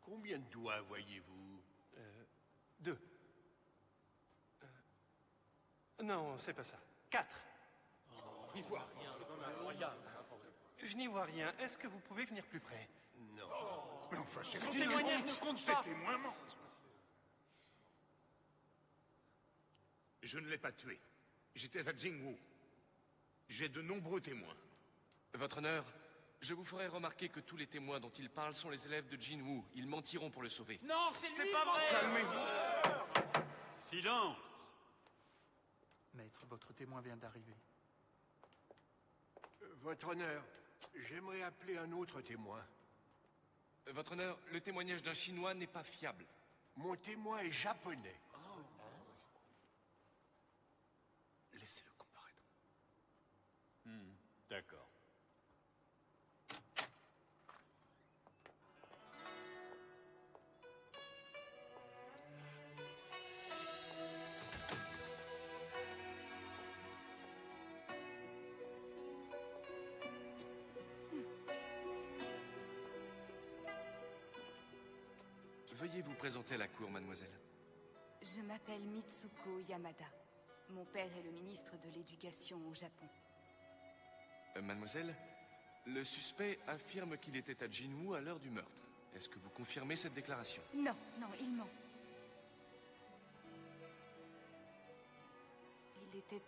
[SPEAKER 1] Combien de doigts voyez-vous?
[SPEAKER 3] 2. Non, c'est pas ça. 4.
[SPEAKER 2] Il voit rien.
[SPEAKER 3] Je n'y vois rien. Est-ce que vous pouvez venir plus près?
[SPEAKER 1] Non.
[SPEAKER 11] Mais enfin, c'est
[SPEAKER 3] Son
[SPEAKER 11] une
[SPEAKER 3] témoignage
[SPEAKER 11] honte.
[SPEAKER 3] ne compte
[SPEAKER 11] Ces
[SPEAKER 3] pas.
[SPEAKER 11] témoins mentent.
[SPEAKER 6] Je ne l'ai pas tué. J'étais à Jingwu. J'ai de nombreux témoins.
[SPEAKER 19] Votre honneur, je vous ferai remarquer que tous les témoins dont il parle sont les élèves de Jinwu. Ils mentiront pour le sauver.
[SPEAKER 9] Non, c'est lui,
[SPEAKER 3] pas vrai.
[SPEAKER 11] Calmez-vous.
[SPEAKER 18] Silence!
[SPEAKER 3] Maître, votre témoin vient d'arriver.
[SPEAKER 1] Votre honneur, j'aimerais appeler un autre témoin.
[SPEAKER 19] Votre honneur, le témoignage d'un Chinois n'est pas fiable.
[SPEAKER 1] Mon témoin est japonais.
[SPEAKER 3] Laissez-le comparaître.
[SPEAKER 18] D'accord.
[SPEAKER 19] Veuillez vous présenter à la cour, mademoiselle.
[SPEAKER 4] Je m'appelle Mitsuko Yamada. Mon père est le ministre de l'Éducation au Japon.
[SPEAKER 19] Mademoiselle, le suspect affirme qu'il était à Jinwu à l'heure du meurtre. Est-ce que vous confirmez cette déclaration?
[SPEAKER 4] Non, il ment. Il était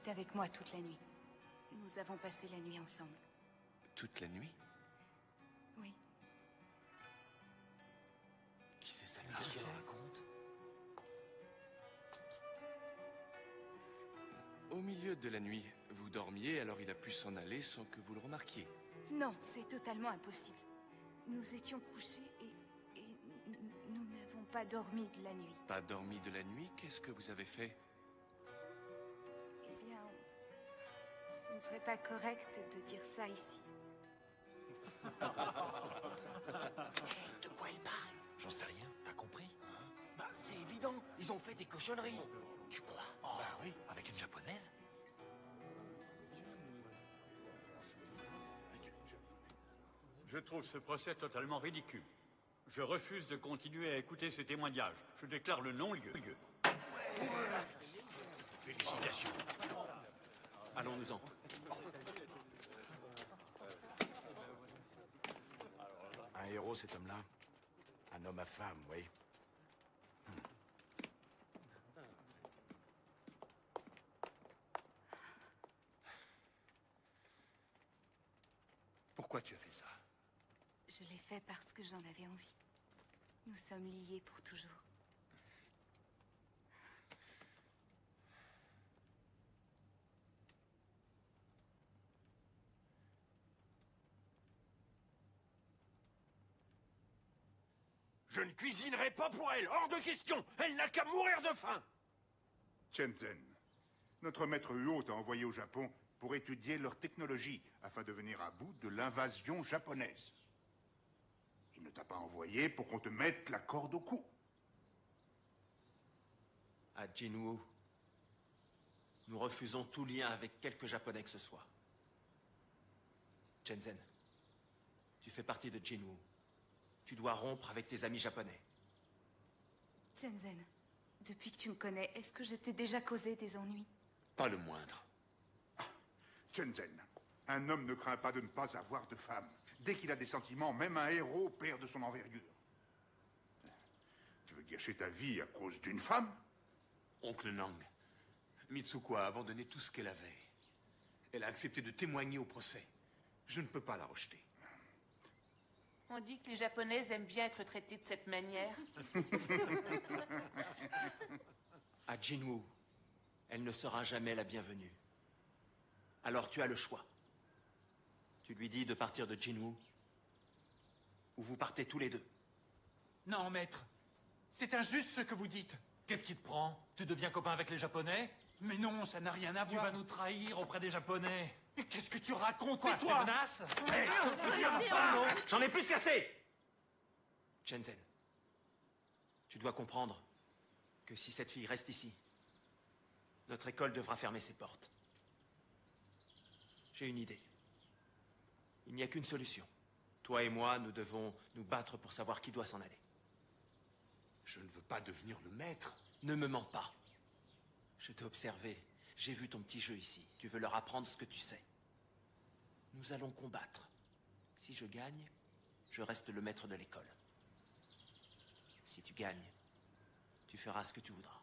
[SPEAKER 4] avec moi toute la nuit. Nous avons passé la nuit ensemble.
[SPEAKER 19] Toute la nuit?
[SPEAKER 4] Oui.
[SPEAKER 3] Qui c'est ça, lui? Qu'est-ce qu'il raconte?
[SPEAKER 19] Au milieu de la nuit, vous dormiez, alors il a pu s'en aller sans que vous le remarquiez.
[SPEAKER 4] Non, c'est totalement impossible. Nous étions couchés et nous n'avons pas dormi de la nuit.
[SPEAKER 19] Pas dormi de la nuit? Qu'est-ce que vous avez fait?
[SPEAKER 4] Eh bien, ce ne serait pas correct de dire ça ici.
[SPEAKER 9] De quoi il parle?
[SPEAKER 3] J'en sais rien, t'as compris?
[SPEAKER 9] Bah, c'est évident, ils ont fait des cochonneries.
[SPEAKER 3] Tu crois? Bah oui, avec une japonaise?
[SPEAKER 18] Je trouve ce procès totalement ridicule. Je refuse de continuer à écouter ces témoignages. Je déclare le non-lieu. Félicitations.
[SPEAKER 17] Un Un héros, cet homme-là. Un homme à femme, oui.
[SPEAKER 2] Pourquoi tu as fait ça?
[SPEAKER 4] Je l'ai fait parce que j'en avais envie. Nous sommes liés pour toujours.
[SPEAKER 15] Je ne cuisinerai pas pour elle, hors de question. Elle n'a qu'à mourir de faim.
[SPEAKER 11] Shenzhen, notre maître Huo t'a envoyé au Japon pour étudier leur technologie afin de venir à bout de l'invasion japonaise. Il ne t'a pas envoyé pour qu'on te mette la corde au cou.
[SPEAKER 10] À Jinwu, nous refusons tout lien avec quelque Japonais que ce soit. Shenzhen, tu fais partie de Jinwu. Tu dois rompre avec tes amis japonais.
[SPEAKER 4] Shenzhen, depuis que tu me connais, est-ce que je t'ai déjà causé des ennuis?
[SPEAKER 6] Pas le moindre.
[SPEAKER 11] Shenzhen, un homme ne craint pas de ne pas avoir de femme. Dès qu'il a des sentiments, même un héros perd de son envergure. Tu veux gâcher ta vie à cause d'une femme?
[SPEAKER 6] Oncle Nang, Mitsuko a abandonné tout ce qu'elle avait. Elle a accepté de témoigner au procès. Je ne peux pas la rejeter.
[SPEAKER 20] On dit que les Japonaises aiment bien être traitées de cette manière.
[SPEAKER 10] À Jinwu, elle ne sera jamais la bienvenue. Alors tu as le choix. Tu lui dis de partir de Jinwu, ou vous partez tous les deux.
[SPEAKER 3] Non, maître. C'est injuste ce que vous dites. Qu'est-ce qui te prend? Tu deviens copain avec les Japonais? Mais non, ça n'a rien à voir. Tu vas nous trahir auprès des Japonais. Mais qu'est-ce que tu racontes? Quoi, tu menaces?
[SPEAKER 10] J'en ai plus qu'assez! Shenzhen, tu dois comprendre que si cette fille reste ici, notre école devra fermer ses portes. J'ai une idée. Il n'y a qu'une solution. Toi et moi, nous devons nous battre pour savoir qui doit s'en aller.
[SPEAKER 6] Je ne veux pas devenir le maître.
[SPEAKER 10] Ne me mens pas. Je t'ai observé. J'ai vu ton petit jeu ici. Tu veux leur apprendre ce que tu sais. Nous allons combattre. Si je gagne, je reste le maître de l'école. Si tu gagnes, tu feras ce que tu voudras.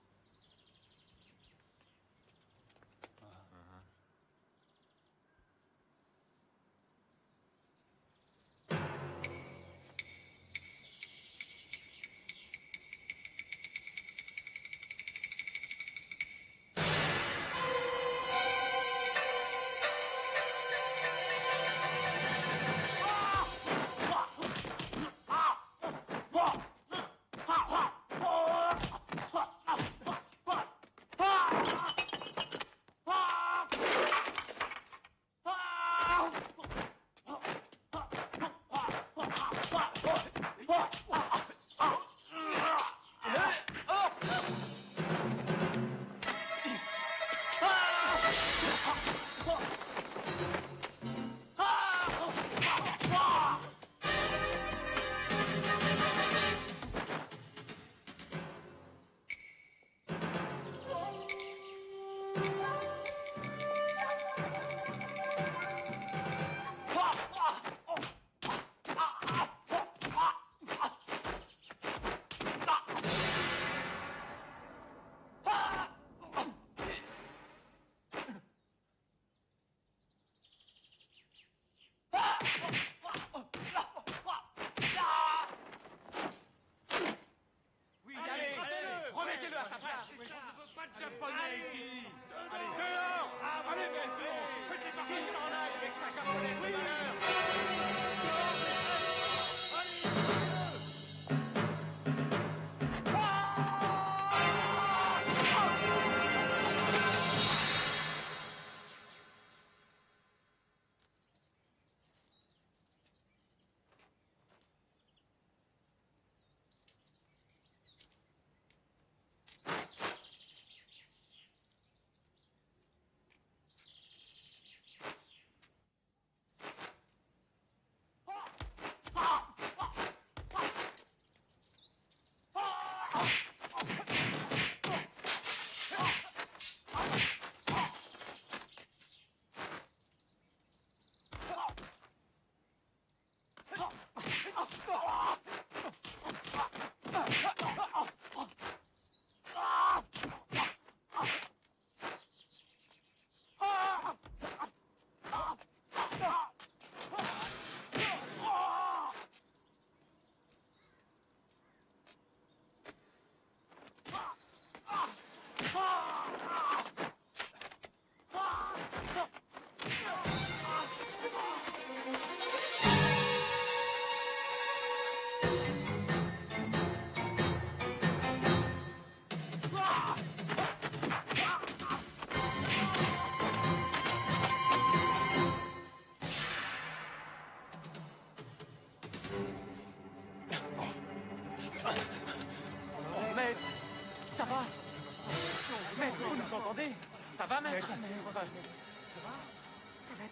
[SPEAKER 3] Ça va, maître?
[SPEAKER 4] Ça va,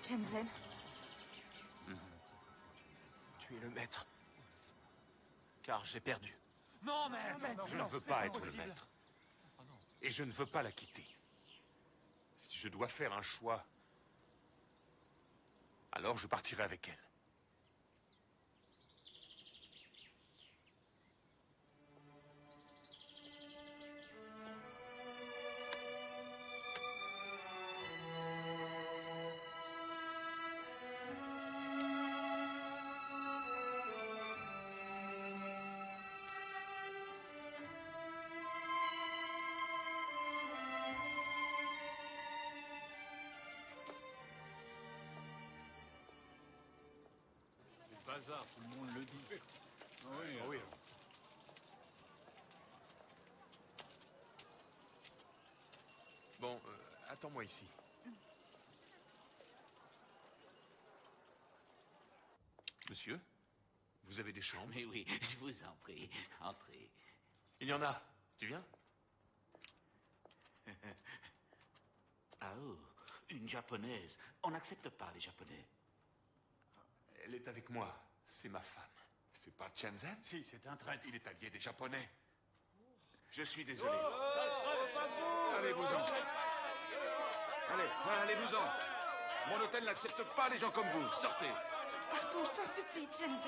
[SPEAKER 4] Shenzhen?
[SPEAKER 10] Tu es le maître. Car j'ai perdu.
[SPEAKER 3] Non, maître!
[SPEAKER 6] Je ne veux pas être le maître. Et je ne veux pas la quitter. Si je dois faire un choix, alors je partirai avec elle.
[SPEAKER 18] Bazar, tout le monde le dit. Oui,
[SPEAKER 6] oui. Bon, attends-moi ici. Monsieur, vous avez des chambres?
[SPEAKER 21] Mais oui, je vous en prie, entrez.
[SPEAKER 6] Il y en a. Tu viens?
[SPEAKER 21] Ah oh, une japonaise. On n'accepte pas les japonais.
[SPEAKER 6] Elle est avec moi. C'est ma femme. C'est pas Shenzhen?
[SPEAKER 18] Si, c'est un traître.
[SPEAKER 6] Il est allié des Japonais.
[SPEAKER 8] Je suis désolé.
[SPEAKER 6] Oh,
[SPEAKER 8] allez-vous-en. Allez-vous-en. Mon hôtel n'accepte pas les gens comme vous. Sortez.
[SPEAKER 4] Partons, je t'en supplie, Shenzhen.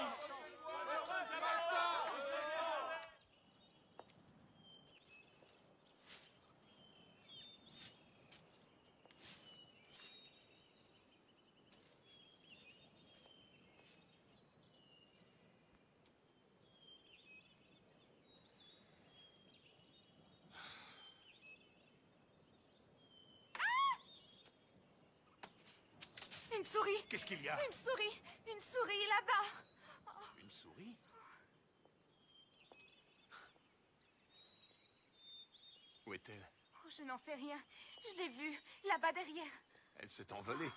[SPEAKER 4] Une souris!
[SPEAKER 6] Qu'est-ce qu'il y a?
[SPEAKER 4] Une souris là-bas!
[SPEAKER 6] Une souris? Où est-elle?
[SPEAKER 4] Oh, je n'en sais rien. Je l'ai vue, là-bas derrière.
[SPEAKER 6] Elle s'est envolée.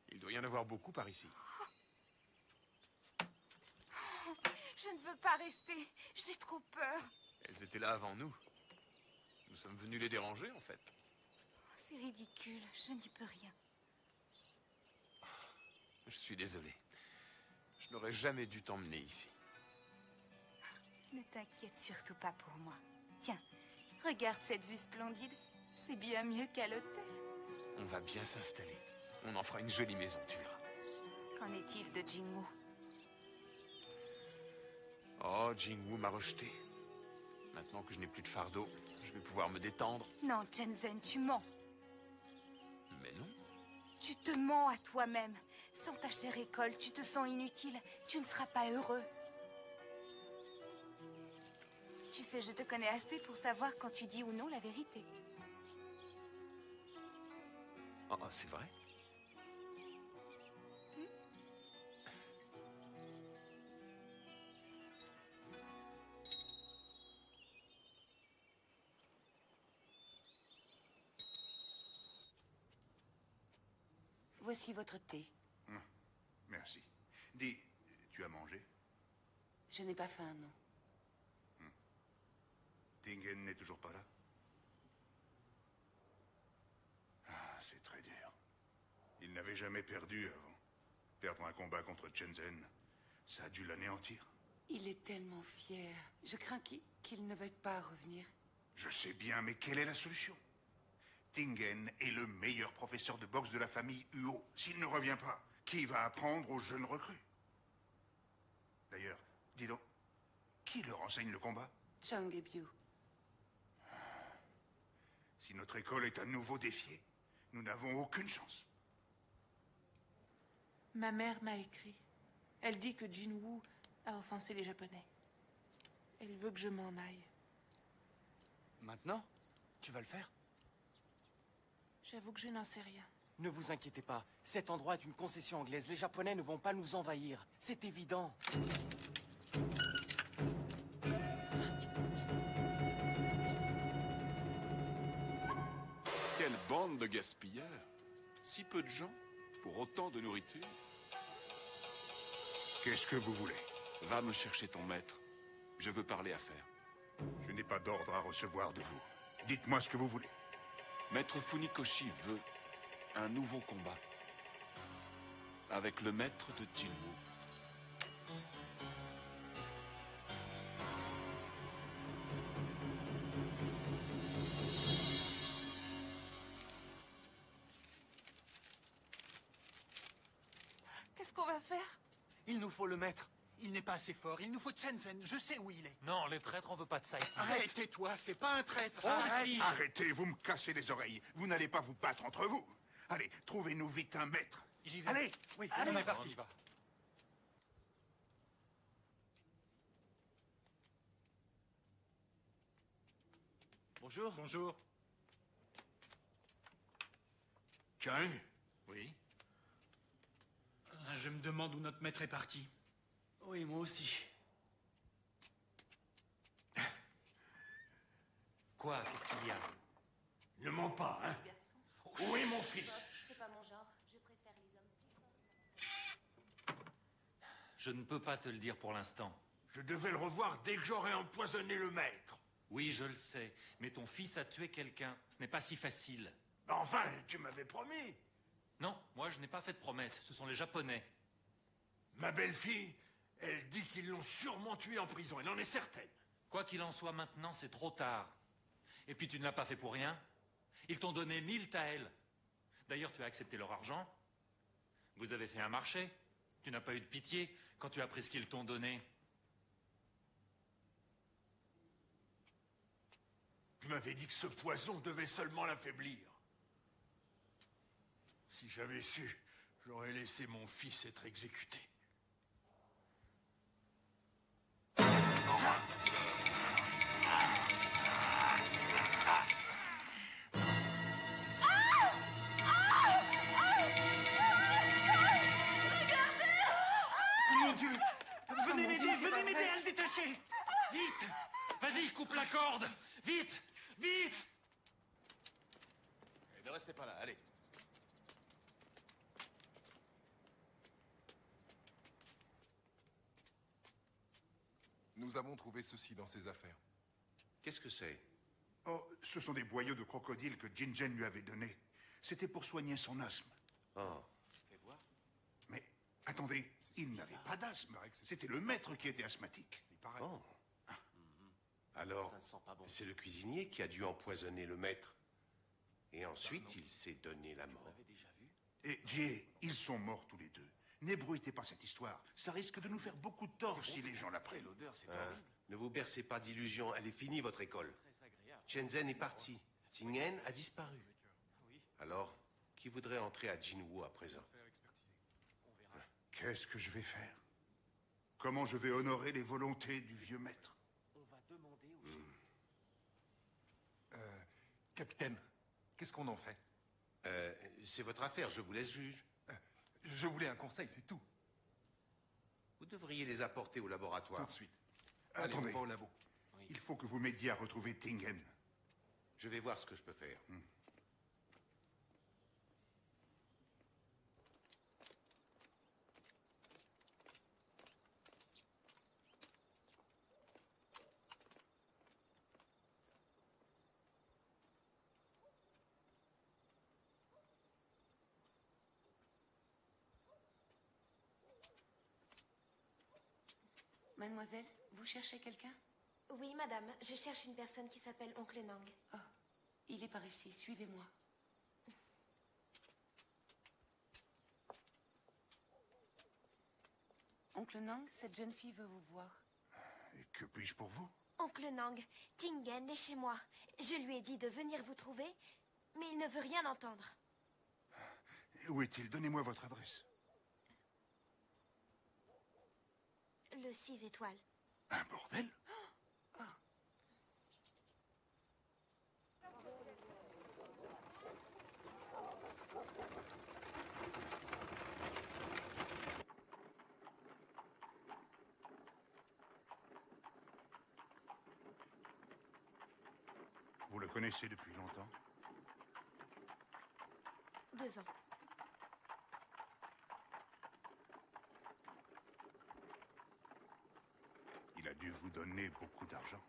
[SPEAKER 6] Il doit y en avoir beaucoup par ici.
[SPEAKER 4] Oh, je ne veux pas rester. J'ai trop peur.
[SPEAKER 6] Elles étaient là avant nous. Nous sommes venus les déranger, en fait.
[SPEAKER 4] C'est ridicule. Je n'y peux rien.
[SPEAKER 6] Je suis désolé. Je n'aurais jamais dû t'emmener ici.
[SPEAKER 4] Ne t'inquiète surtout pas pour moi. Tiens, regarde cette vue splendide. C'est bien mieux qu'à l'hôtel.
[SPEAKER 6] On va bien s'installer. On en fera une jolie maison, tu verras.
[SPEAKER 4] Qu'en est-il de Jingwoo?
[SPEAKER 6] Oh, Jingwoo m'a rejeté. Maintenant que je n'ai plus de fardeau, je vais pouvoir me détendre.
[SPEAKER 4] Non, Shenzhen, tu mens.
[SPEAKER 6] Mais non.
[SPEAKER 4] Tu te mens à toi-même. Sans ta chère école, tu te sens inutile. Tu ne seras pas heureux. Tu sais, je te connais assez pour savoir quand tu dis ou non la vérité.
[SPEAKER 6] Oh, c'est vrai?
[SPEAKER 12] Voici votre thé.
[SPEAKER 11] Merci. Dis, tu as mangé?
[SPEAKER 12] Je n'ai pas faim, non.
[SPEAKER 11] Tingen n'est toujours pas là? Ah, c'est très dur. Il n'avait jamais perdu avant. Perdre un combat contre Shenzhen, ça a dû l'anéantir.
[SPEAKER 12] Il est tellement fier. Je crains qu'il ne veuille pas revenir.
[SPEAKER 11] Je sais bien, mais quelle est la solution? Tingen est le meilleur professeur de boxe de la famille Huo. S'il ne revient pas, qui va apprendre aux jeunes recrues? D'ailleurs, dis donc, qui leur enseigne le combat?
[SPEAKER 12] Chung et Biu.
[SPEAKER 11] Si notre école est à nouveau défiée, nous n'avons aucune chance.
[SPEAKER 20] Ma mère m'a écrit. Elle dit que Jinwoo a offensé les Japonais. Elle veut que je m'en aille.
[SPEAKER 9] Maintenant? Tu vas le faire?
[SPEAKER 20] J'avoue que je n'en sais rien.
[SPEAKER 9] Ne vous inquiétez pas. Cet endroit est une concession anglaise. Les Japonais ne vont pas nous envahir. C'est évident.
[SPEAKER 5] Quelle bande de gaspilleurs! Si peu de gens, pour autant de nourriture.
[SPEAKER 11] Qu'est-ce que vous voulez?
[SPEAKER 5] Va me chercher ton maître.
[SPEAKER 8] Je veux parler affaires.
[SPEAKER 11] Je n'ai pas d'ordre à recevoir de vous. Dites-moi ce que vous voulez.
[SPEAKER 8] Maître Funikoshi veut un nouveau combat. Avec le maître de Jinwu.
[SPEAKER 20] Qu'est-ce qu'on va faire?
[SPEAKER 3] Il nous faut le maître. Il n'est pas assez fort. Il nous faut Shenzhen. Je sais où il est.
[SPEAKER 14] Non, les traîtres, on veut pas de ça ici.
[SPEAKER 3] Arrête, tais-toi. C'est pas un traître.
[SPEAKER 11] Arrête. Arrêtez, vous me cassez les oreilles. Vous n'allez pas vous battre entre vous. Allez, trouvez-nous vite un maître.
[SPEAKER 3] J'y vais.
[SPEAKER 11] Allez,
[SPEAKER 3] oui,
[SPEAKER 11] allez.
[SPEAKER 3] On est parti.
[SPEAKER 14] Bonjour.
[SPEAKER 3] Bonjour.
[SPEAKER 15] Chang?
[SPEAKER 3] Oui. Je me demande où notre maître est parti.
[SPEAKER 14] Oui, moi aussi. Quoi? Qu'est-ce qu'il y a?
[SPEAKER 15] Ne mens pas, hein? Où est mon fils?
[SPEAKER 16] C'est pas mon genre. Je préfère les hommes plus forts.
[SPEAKER 14] Je ne peux pas te le dire pour l'instant.
[SPEAKER 15] Je devais le revoir dès que j'aurais empoisonné le maître.
[SPEAKER 14] Oui, je le sais. Mais ton fils a tué quelqu'un. Ce n'est pas si facile.
[SPEAKER 15] Enfin, tu m'avais promis.
[SPEAKER 14] Non, moi je n'ai pas fait de promesse. Ce sont les Japonais.
[SPEAKER 15] Ma belle-fille, elle dit qu'ils l'ont sûrement tué en prison. Elle en est certaine.
[SPEAKER 14] Quoi qu'il en soit maintenant, c'est trop tard. Et puis tu ne l'as pas fait pour rien. Ils t'ont donné 1000 taels. D'ailleurs, tu as accepté leur argent. Vous avez fait un marché. Tu n'as pas eu de pitié quand tu as pris ce qu'ils t'ont donné.
[SPEAKER 15] Tu m'avais dit que ce poison devait seulement l'affaiblir. Si j'avais su, j'aurais laissé mon fils être exécuté.
[SPEAKER 3] Mon Dieu! Venez m'aider, venez m'aider à le détacher! Vite!
[SPEAKER 14] Vas-y, coupe la corde! Vite! Vite!
[SPEAKER 13] Et ne restez pas là, allez.
[SPEAKER 2] Nous avons trouvé ceci dans ses affaires.
[SPEAKER 13] Qu'est-ce que c'est?
[SPEAKER 11] Oh, ce sont des boyaux de crocodile que Jinjen lui avait donnés. C'était pour soigner son asthme.
[SPEAKER 13] Oh.
[SPEAKER 11] Fais voir. Mais attendez, il n'avait pas d'asthme. C'était le maître qui était asthmatique.
[SPEAKER 13] Oh. Alors, c'est le cuisinier qui a dû empoisonner le maître. Et ensuite, il s'est donné la mort.
[SPEAKER 11] Et Jay, ils sont morts tous les deux. N'ébruitez pas cette histoire. Ça risque de nous faire beaucoup de tort si les gens l'apprennent.
[SPEAKER 13] L'odeur, c'est horrible. Ne vous bercez pas d'illusions. Elle est finie, votre école. Shenzhen est parti. Tingen a disparu. Alors, qui voudrait entrer à Jinwu à présent?
[SPEAKER 11] Qu'est-ce que je vais faire? Comment je vais honorer les volontés du vieux maître?
[SPEAKER 16] On va demander aux
[SPEAKER 2] Capitaine, qu'est-ce qu'on en fait?
[SPEAKER 13] C'est votre affaire, je vous laisse juge.
[SPEAKER 2] Je voulais un conseil, c'est tout.
[SPEAKER 13] Vous devriez les apporter au laboratoire.
[SPEAKER 11] Tout de suite. Attendez.
[SPEAKER 2] Allez, on va au labo.
[SPEAKER 11] Il faut que vous m'aidiez à retrouver Tingen.
[SPEAKER 13] Je vais voir ce que je peux faire.
[SPEAKER 12] Mademoiselle, vous cherchez quelqu'un?
[SPEAKER 16] Oui, madame. Je cherche une personne qui s'appelle Oncle Nang.
[SPEAKER 12] Oh, il est par ici. Suivez-moi. Oncle Nang, cette jeune fille veut vous voir.
[SPEAKER 11] Et que puis-je pour vous?
[SPEAKER 16] Oncle Nang, Tingen est chez moi. Je lui ai dit de venir vous trouver, mais il ne veut rien entendre.
[SPEAKER 11] Où est-il? Donnez-moi votre adresse.
[SPEAKER 16] Le 6 étoiles.
[SPEAKER 11] Un bordel? Vous le connaissez depuis longtemps?
[SPEAKER 16] 2 ans.
[SPEAKER 11] Il a dû vous donner beaucoup d'argent.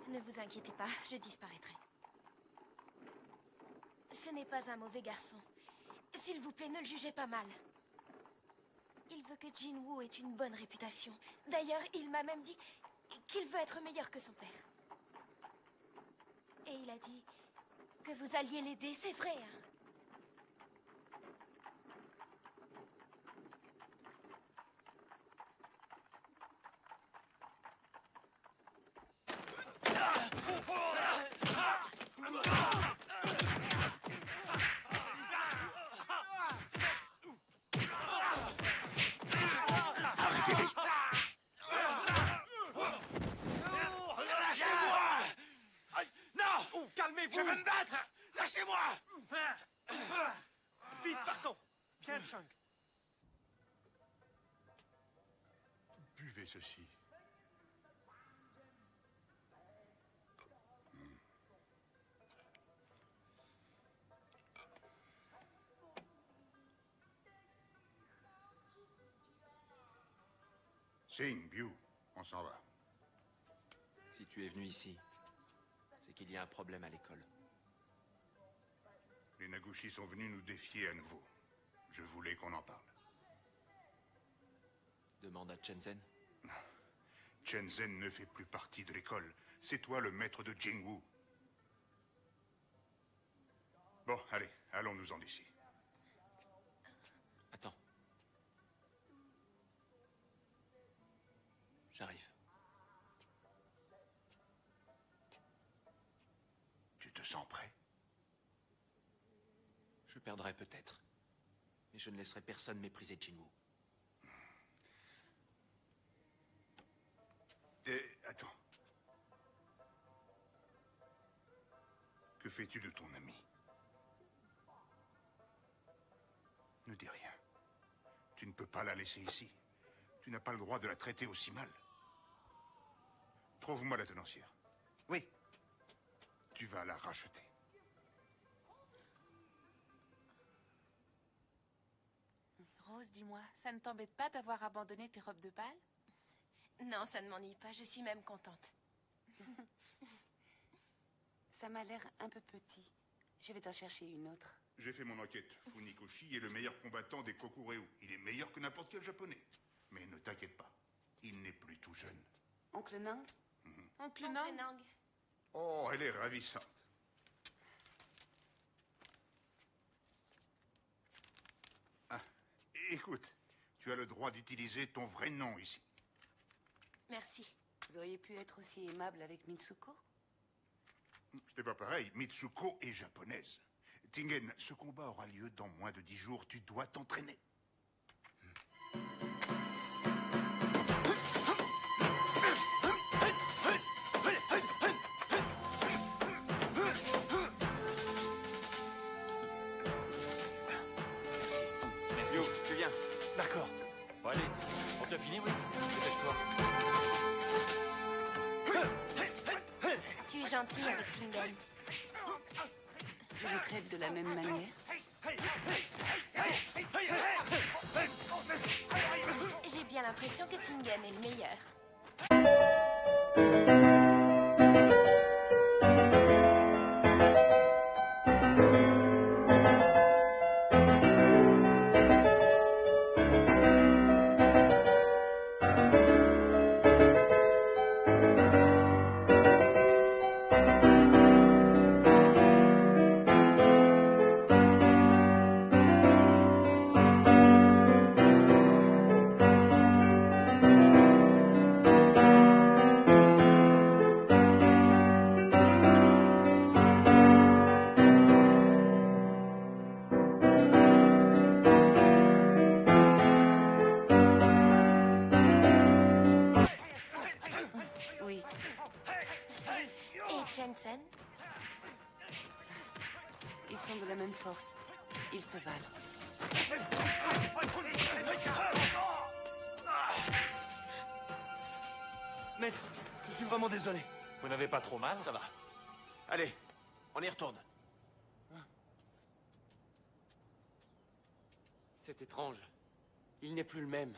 [SPEAKER 16] Ne vous inquiétez pas, je disparaîtrai. Ce n'est pas un mauvais garçon. S'il vous plaît, ne le jugez pas mal. Il veut que Jinwoo ait une bonne réputation. D'ailleurs, il m'a même dit qu'il veut être meilleur que son père. Et il a dit que vous alliez l'aider, c'est vrai, hein?
[SPEAKER 9] Calmez-vous!
[SPEAKER 13] Je vais me battre! Lâchez-moi!
[SPEAKER 9] Vite, partons! Viens, Chang.
[SPEAKER 5] Buvez ceci.
[SPEAKER 11] Sing, Biu, on s'en va.
[SPEAKER 10] Si tu es venu ici, c'est qu'il y a un problème à l'école.
[SPEAKER 11] Les Nagushi sont venus nous défier à nouveau. Je voulais qu'on en parle.
[SPEAKER 10] Demande à Shenzhen.
[SPEAKER 11] Shenzhen ne fait plus partie de l'école. C'est toi le maître de Jinwoo. Bon, allez, allons-nous-en d'ici.
[SPEAKER 10] Attends. J'arrive.
[SPEAKER 11] Tu te sens prêt?
[SPEAKER 10] Je perdrai peut-être. Mais je ne laisserai personne mépriser Jinwoo.
[SPEAKER 11] Attends. Que fais-tu de ton ami? Ne dis rien. Tu ne peux pas la laisser ici. Tu n'as pas le droit de la traiter aussi mal. Trouve-moi la tenancière.
[SPEAKER 9] Oui.
[SPEAKER 11] Tu vas la racheter.
[SPEAKER 20] Rose, dis-moi, ça ne t'embête pas d'avoir abandonné tes robes de bal?
[SPEAKER 16] Non, ça ne m'ennuie pas, je suis même contente.
[SPEAKER 12] Ça m'a l'air un peu petit. Je vais t'en chercher une autre.
[SPEAKER 11] J'ai fait mon enquête. Funikoshi est le meilleur combattant des Kokureu. Il est meilleur que n'importe quel japonais. Mais ne t'inquiète pas, il n'est plus tout jeune.
[SPEAKER 12] Oncle Nang?
[SPEAKER 20] Oncle Nang?
[SPEAKER 11] Oh, elle est ravissante. Ah, écoute, tu as le droit d'utiliser ton vrai nom ici.
[SPEAKER 16] Merci.
[SPEAKER 12] Vous auriez pu être aussi aimable avec Mitsuko?
[SPEAKER 11] C'était pas pareil. Mitsuko est japonaise. Tingen, ce combat aura lieu dans moins de 10 jours. Tu dois t'entraîner.
[SPEAKER 10] Merci. Yo, tu viens.
[SPEAKER 9] D'accord.
[SPEAKER 14] Bon, allez, on te l'a fini, oui? Dépêche-toi.
[SPEAKER 16] Tu es gentil avec Tingen.
[SPEAKER 12] Je le traite de la même manière.
[SPEAKER 16] J'ai bien l'impression que Tingen est le meilleur.
[SPEAKER 12] Oui.
[SPEAKER 16] Et Jensen?
[SPEAKER 12] Ils sont de la même force. Ils se valent.
[SPEAKER 9] Maître, je suis vraiment désolé.
[SPEAKER 14] Vous n'avez pas trop mal?
[SPEAKER 10] Ça va. Allez, on y retourne. C'est étrange. Il n'est plus le même.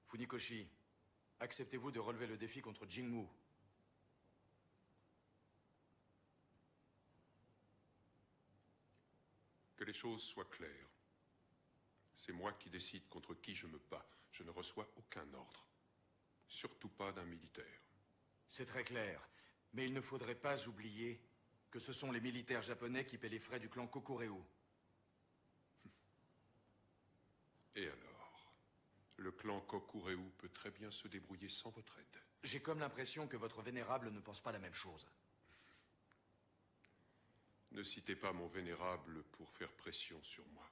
[SPEAKER 17] Funikoshi, acceptez-vous de relever le défi contre Jinwoo?
[SPEAKER 5] Que les choses soient claires. C'est moi qui décide contre qui je me bats. Je ne reçois aucun ordre. Surtout pas d'un militaire.
[SPEAKER 17] C'est très clair. Mais il ne faudrait pas oublier que ce sont les militaires japonais qui paient les frais du clan Kokureu.
[SPEAKER 5] Et alors? Le clan Kokureu peut très bien se débrouiller sans votre aide.
[SPEAKER 17] J'ai comme l'impression que votre vénérable ne pense pas la même chose.
[SPEAKER 5] Ne citez pas mon vénérable pour faire pression sur moi.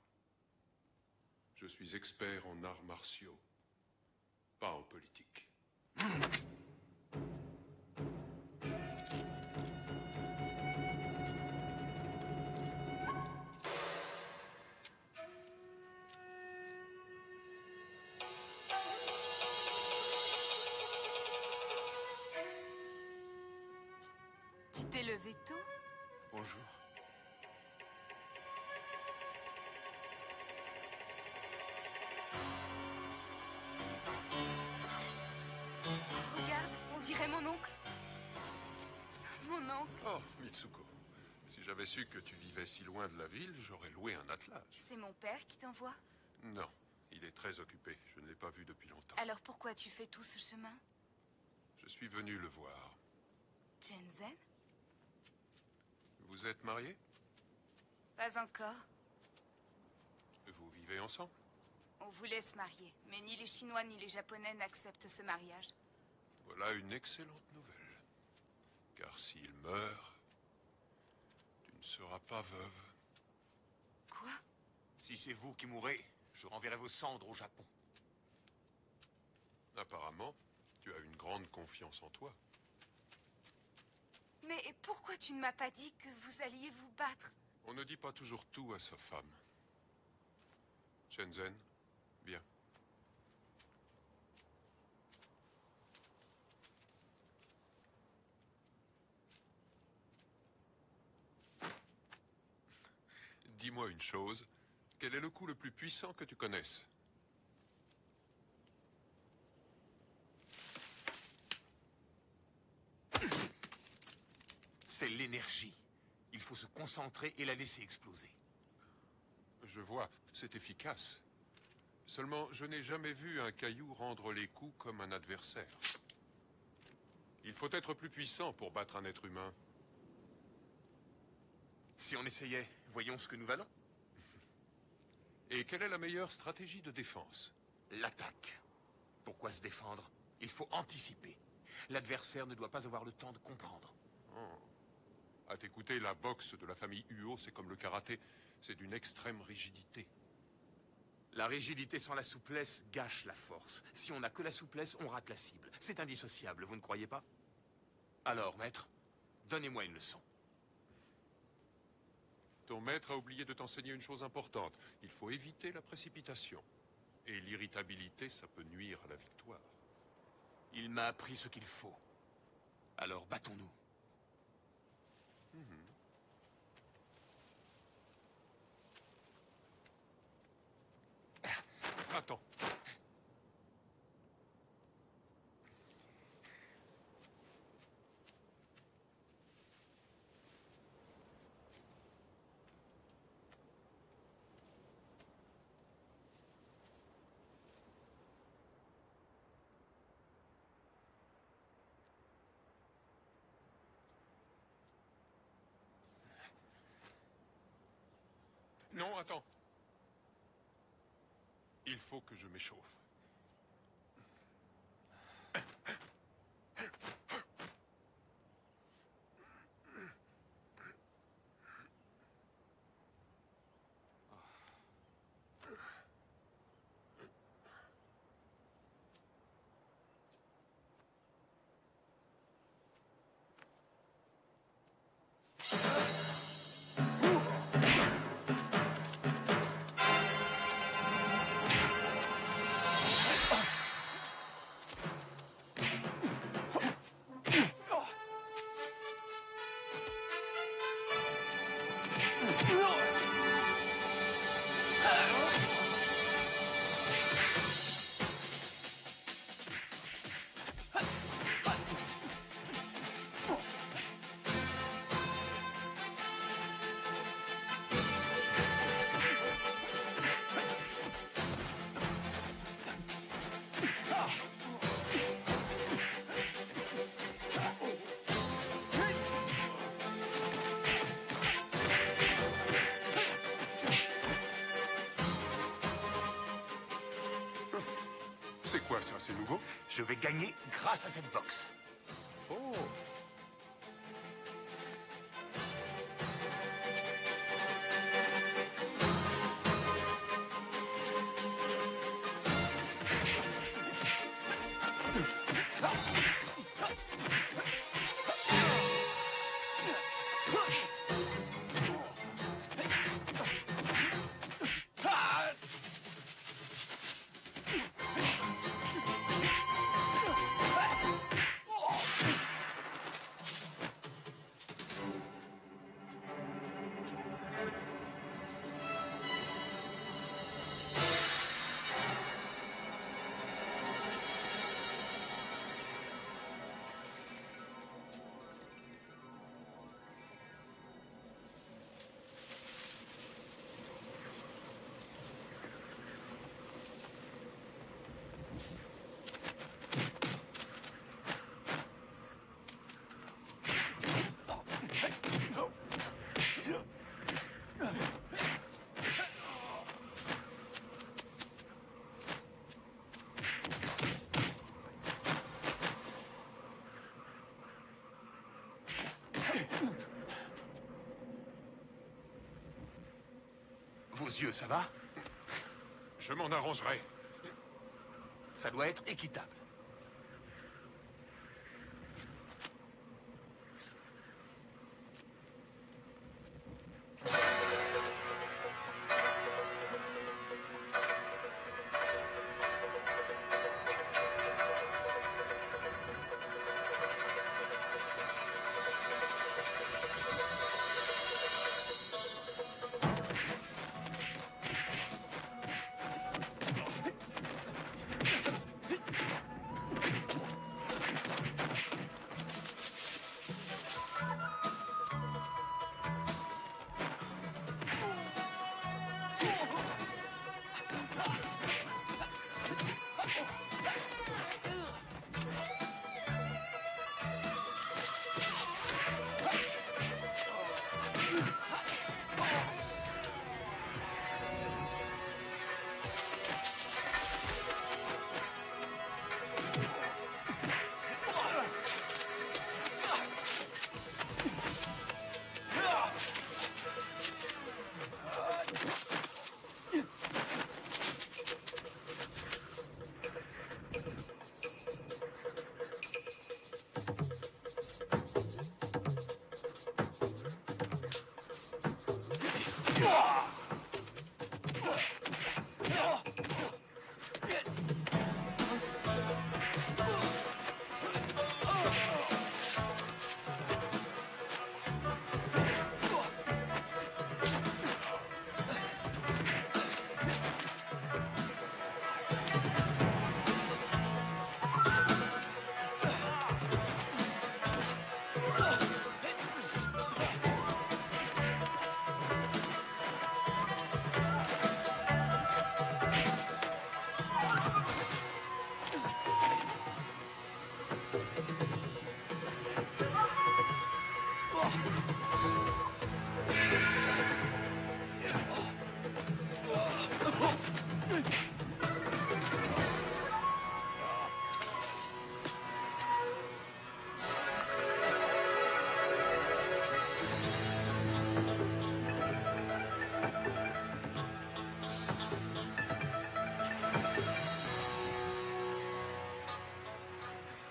[SPEAKER 5] Je suis expert en arts martiaux, pas en politique.
[SPEAKER 4] Tu t'es levé tôt?
[SPEAKER 5] Bonjour.
[SPEAKER 4] Regarde, on dirait mon oncle. Mon oncle.
[SPEAKER 5] Oh, Mitsuko. Si j'avais su que tu vivais si loin de la ville, j'aurais loué un attelage.
[SPEAKER 4] C'est mon père qui t'envoie?
[SPEAKER 5] Non, il est très occupé. Je ne l'ai pas vu depuis longtemps.
[SPEAKER 4] Alors pourquoi tu fais tout ce chemin?
[SPEAKER 5] Je suis venu le voir.
[SPEAKER 4] Shenzhen?
[SPEAKER 5] Vous êtes mariés?
[SPEAKER 4] Pas encore.
[SPEAKER 5] Vous vivez ensemble?
[SPEAKER 4] On voulait se marier, mais ni les Chinois ni les Japonais n'acceptent ce mariage.
[SPEAKER 5] Voilà une excellente nouvelle. Car s'il meurt, tu ne seras pas veuve.
[SPEAKER 4] Quoi?
[SPEAKER 6] Si c'est vous qui mourrez, je renverrai vos cendres au Japon.
[SPEAKER 5] Apparemment, tu as une grande confiance en toi.
[SPEAKER 4] Mais pourquoi tu ne m'as pas dit que vous alliez vous battre?
[SPEAKER 5] On ne dit pas toujours tout à sa femme. Shenzhen, viens. Dis-moi une chose. Quel est le coup le plus puissant que tu connaisses?
[SPEAKER 6] C'est l'énergie. Il faut se concentrer et la laisser exploser.
[SPEAKER 5] Je vois, c'est efficace. Seulement, je n'ai jamais vu un caillou rendre les coups comme un adversaire. Il faut être plus puissant pour battre un être humain.
[SPEAKER 6] Si on essayait, voyons ce que nous valons.
[SPEAKER 5] Et quelle est la meilleure stratégie de défense?
[SPEAKER 6] L'attaque. Pourquoi se défendre? Il faut anticiper. L'adversaire ne doit pas avoir le temps de comprendre.
[SPEAKER 5] Oh. À t'écouter, la boxe de la famille Uo, c'est comme le karaté. C'est d'une extrême rigidité.
[SPEAKER 6] La rigidité sans la souplesse gâche la force. Si on n'a que la souplesse, on rate la cible. C'est indissociable, vous ne croyez pas? Alors, maître, donnez-moi une leçon.
[SPEAKER 5] Ton maître a oublié de t'enseigner une chose importante. Il faut éviter la précipitation. Et l'irritabilité, ça peut nuire à la victoire.
[SPEAKER 6] Il m'a appris ce qu'il faut. Alors, battons-nous.
[SPEAKER 5] Attends. Non, attends. Il faut que je m'échauffe. ça, c'est nouveau?
[SPEAKER 2] Je vais gagner grâce à cette box.
[SPEAKER 5] Oh!
[SPEAKER 2] Vos yeux, ça va?
[SPEAKER 5] Je m'en arrangerai.
[SPEAKER 2] Ça doit être équitable.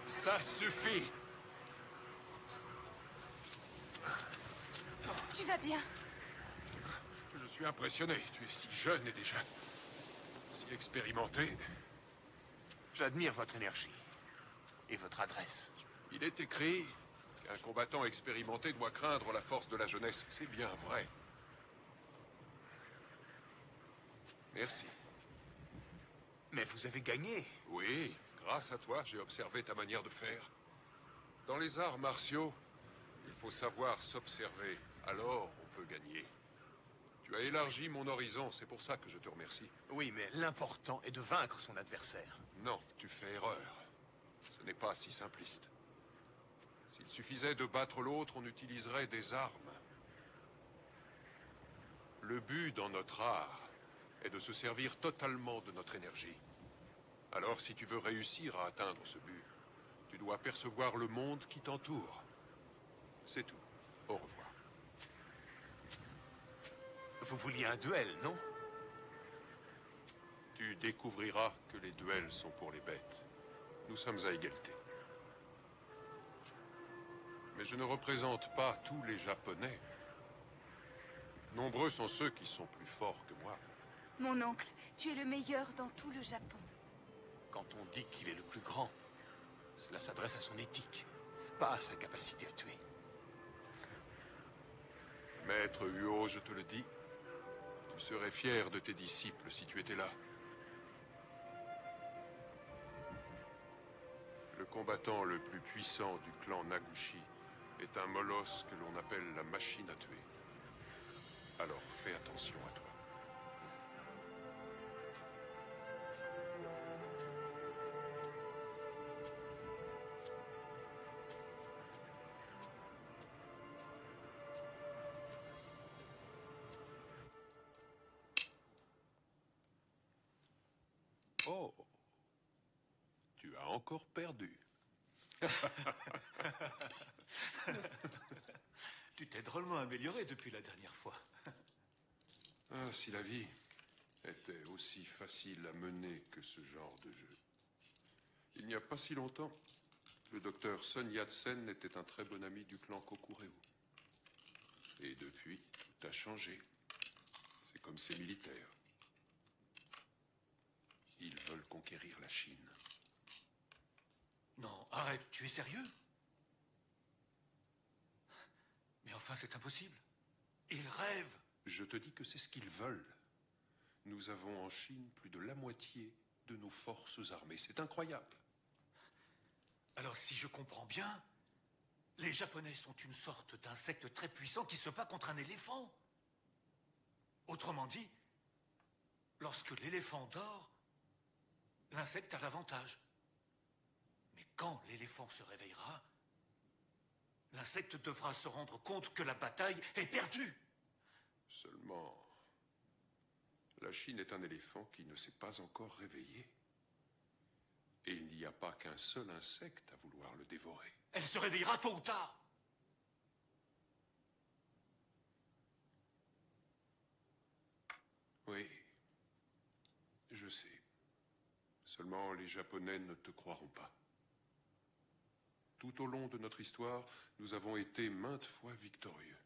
[SPEAKER 5] Ça suffit.
[SPEAKER 4] Tu vas bien?
[SPEAKER 5] Je suis impressionné. Tu es si jeune et déjà si expérimenté.
[SPEAKER 2] J'admire votre énergie. Et votre adresse.
[SPEAKER 5] Il est écrit qu'un combattant expérimenté doit craindre la force de la jeunesse. C'est bien vrai. Merci.
[SPEAKER 2] Mais vous avez gagné.
[SPEAKER 5] Oui, grâce à toi, j'ai observé ta manière de faire. Dans les arts martiaux, il faut savoir s'observer. Alors, on peut gagner. Tu as élargi mon horizon, c'est pour ça que je te remercie.
[SPEAKER 2] Oui, mais l'important est de vaincre son adversaire.
[SPEAKER 5] Non, tu fais erreur. Ce n'est pas si simpliste. S'il suffisait de battre l'autre, on utiliserait des armes. Le but dans notre art est de se servir totalement de notre énergie. Alors, si tu veux réussir à atteindre ce but, tu dois percevoir le monde qui t'entoure. C'est tout. Au revoir.
[SPEAKER 1] Vous vouliez un duel, non?
[SPEAKER 5] Tu découvriras que les duels sont pour les bêtes. Nous sommes à égalité. Mais je ne représente pas tous les Japonais. Nombreux sont ceux qui sont plus forts que moi.
[SPEAKER 4] Mon oncle, tu es le meilleur dans tout le Japon.
[SPEAKER 1] Quand on dit qu'il est le plus grand, cela s'adresse à son éthique, pas à sa capacité à tuer.
[SPEAKER 5] Maître Uo, je te le dis, tu serais fier de tes disciples si tu étais là. Le combattant le plus puissant du clan Nagushi est un molosse que l'on appelle la machine à tuer. Alors fais attention à toi. Oh, tu as encore perdu.
[SPEAKER 1] Tu t'es drôlement amélioré depuis la dernière fois.
[SPEAKER 5] Ah, si la vie était aussi facile à mener que ce genre de jeu. Il n'y a pas si longtemps, le docteur Sun Yat-sen était un très bon ami du clan Kokureu. Et depuis, tout a changé. C'est comme ces militaires. Ils veulent conquérir la Chine.
[SPEAKER 1] Non, arrête, tu es sérieux? Mais enfin, c'est impossible. Ils rêvent.
[SPEAKER 5] Je te dis que c'est ce qu'ils veulent. Nous avons en Chine plus de la moitié de nos forces armées. C'est incroyable.
[SPEAKER 1] Alors, si je comprends bien, les Japonais sont une sorte d'insecte très puissant qui se bat contre un éléphant. Autrement dit, lorsque l'éléphant dort, l'insecte a l'avantage. Mais quand l'éléphant se réveillera, l'insecte devra se rendre compte que la bataille est perdue.
[SPEAKER 5] Seulement, la Chine est un éléphant qui ne s'est pas encore réveillé. Et il n'y a pas qu'un seul insecte à vouloir le dévorer.
[SPEAKER 1] Elle se réveillera tôt ou tard.
[SPEAKER 5] Oui, je sais. Seulement, les Japonais ne te croiront pas. Tout au long de notre histoire, nous avons été maintes fois victorieux.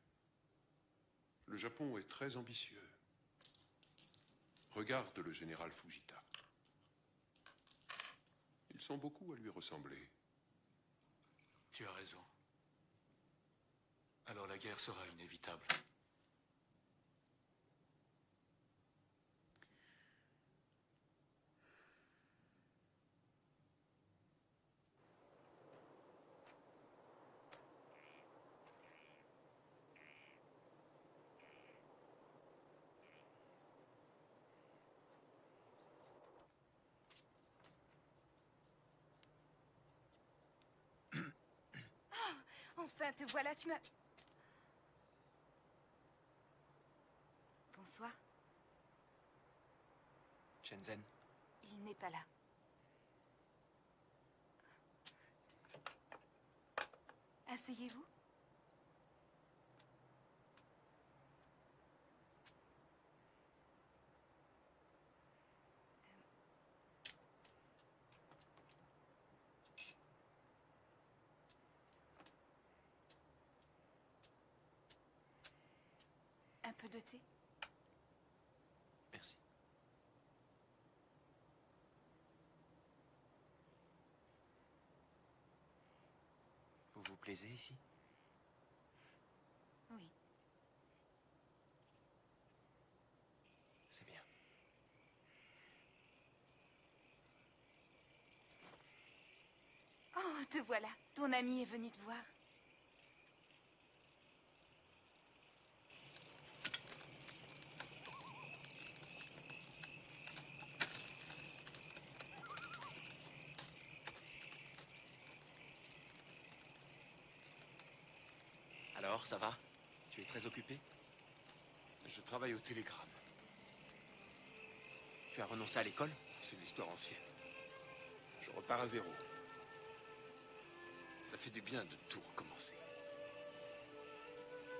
[SPEAKER 5] Le Japon est très ambitieux. Regarde le général Fujita. Ils sont beaucoup à lui ressembler.
[SPEAKER 1] Tu as raison. Alors la guerre sera inévitable.
[SPEAKER 4] Enfin, te voilà, tu m'as... Bonsoir.
[SPEAKER 10] Shenzhen.
[SPEAKER 4] Il n'est pas là. Asseyez-vous. Un peu de thé?
[SPEAKER 10] Merci. Vous vous plaisez ici?
[SPEAKER 4] Oui.
[SPEAKER 10] C'est bien.
[SPEAKER 4] Oh, te voilà. Ton ami est venu te voir.
[SPEAKER 10] Alors, ça va? Tu es très occupé?
[SPEAKER 1] Je travaille au télégramme.
[SPEAKER 10] Tu as renoncé à l'école?
[SPEAKER 1] C'est une histoire ancienne.
[SPEAKER 19] Je repars à zéro. Ça fait du bien de tout recommencer.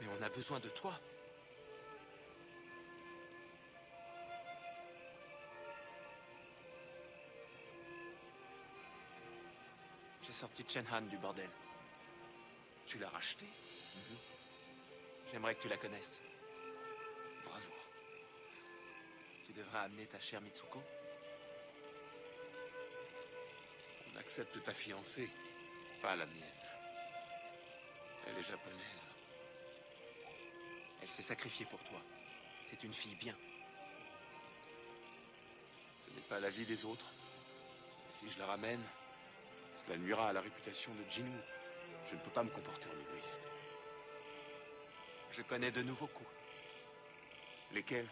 [SPEAKER 10] Mais on a besoin de toi. J'ai sorti Chen Han du bordel.
[SPEAKER 19] Tu l'as racheté?
[SPEAKER 10] J'aimerais que tu la connaisses.
[SPEAKER 19] Bravo.
[SPEAKER 10] Tu devrais amener ta chère Mitsuko.
[SPEAKER 19] On accepte ta fiancée, pas la mienne. Elle est japonaise.
[SPEAKER 10] Elle s'est sacrifiée pour toi. C'est une fille bien.
[SPEAKER 19] Ce n'est pas la vie des autres. Et si je la ramène, cela nuira à la réputation de Jinwoo. Je ne peux pas me comporter en égoïste.
[SPEAKER 10] Je connais de nouveaux coups.
[SPEAKER 19] Lesquels?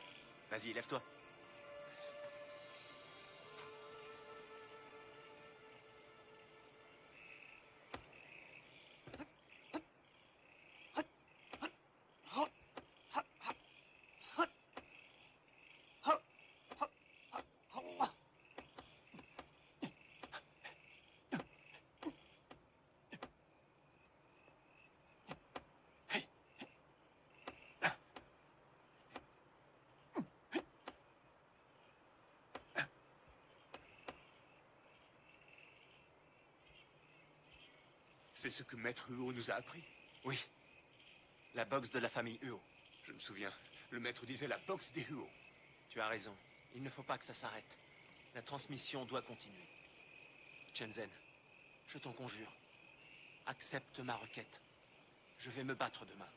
[SPEAKER 10] Vas-y, lève-toi.
[SPEAKER 19] C'est ce que Maître Uo nous a appris.
[SPEAKER 10] Oui. La boxe de la famille Uo.
[SPEAKER 19] Je me souviens. Le maître disait la boxe des Uo.
[SPEAKER 10] Tu as raison. Il ne faut pas que ça s'arrête. La transmission doit continuer. Shenzhen, je t'en conjure. Accepte ma requête. Je vais me battre demain.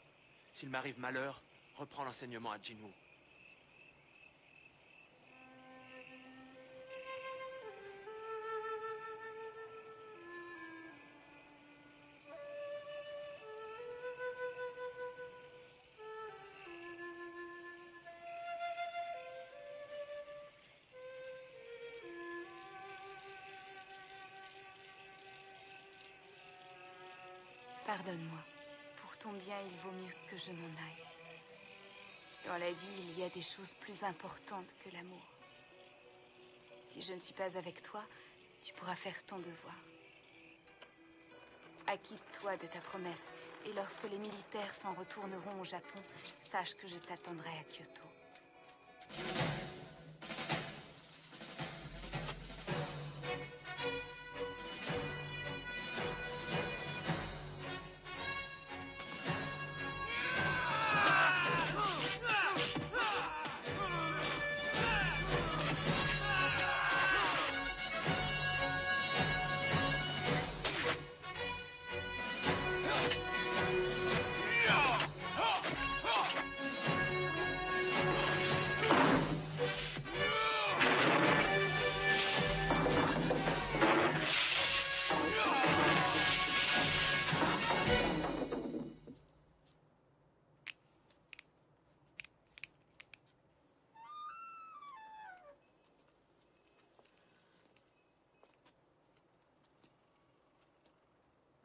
[SPEAKER 10] S'il m'arrive malheur, reprends l'enseignement à Jinwoo.
[SPEAKER 4] Pardonne-moi. Pour ton bien, il vaut mieux que je m'en aille. Dans la vie, il y a des choses plus importantes que l'amour. Si je ne suis pas avec toi, tu pourras faire ton devoir. Acquitte-toi de ta promesse, et lorsque les militaires s'en retourneront au Japon, sache que je t'attendrai à Kyoto.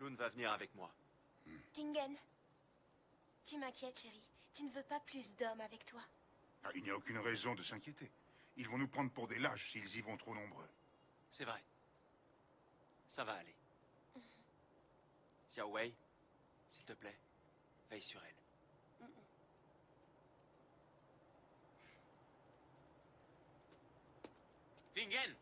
[SPEAKER 10] Lune va venir avec moi.
[SPEAKER 16] Tingen, tu m'inquiètes, chérie. Tu ne veux pas plus d'hommes avec toi.
[SPEAKER 11] Ah, il n'y a aucune raison de s'inquiéter. Ils vont nous prendre pour des lâches s'ils y vont trop nombreux.
[SPEAKER 10] C'est vrai. Ça va aller. Xiao Wei, s'il te plaît, veille sur elle.
[SPEAKER 19] Tingen!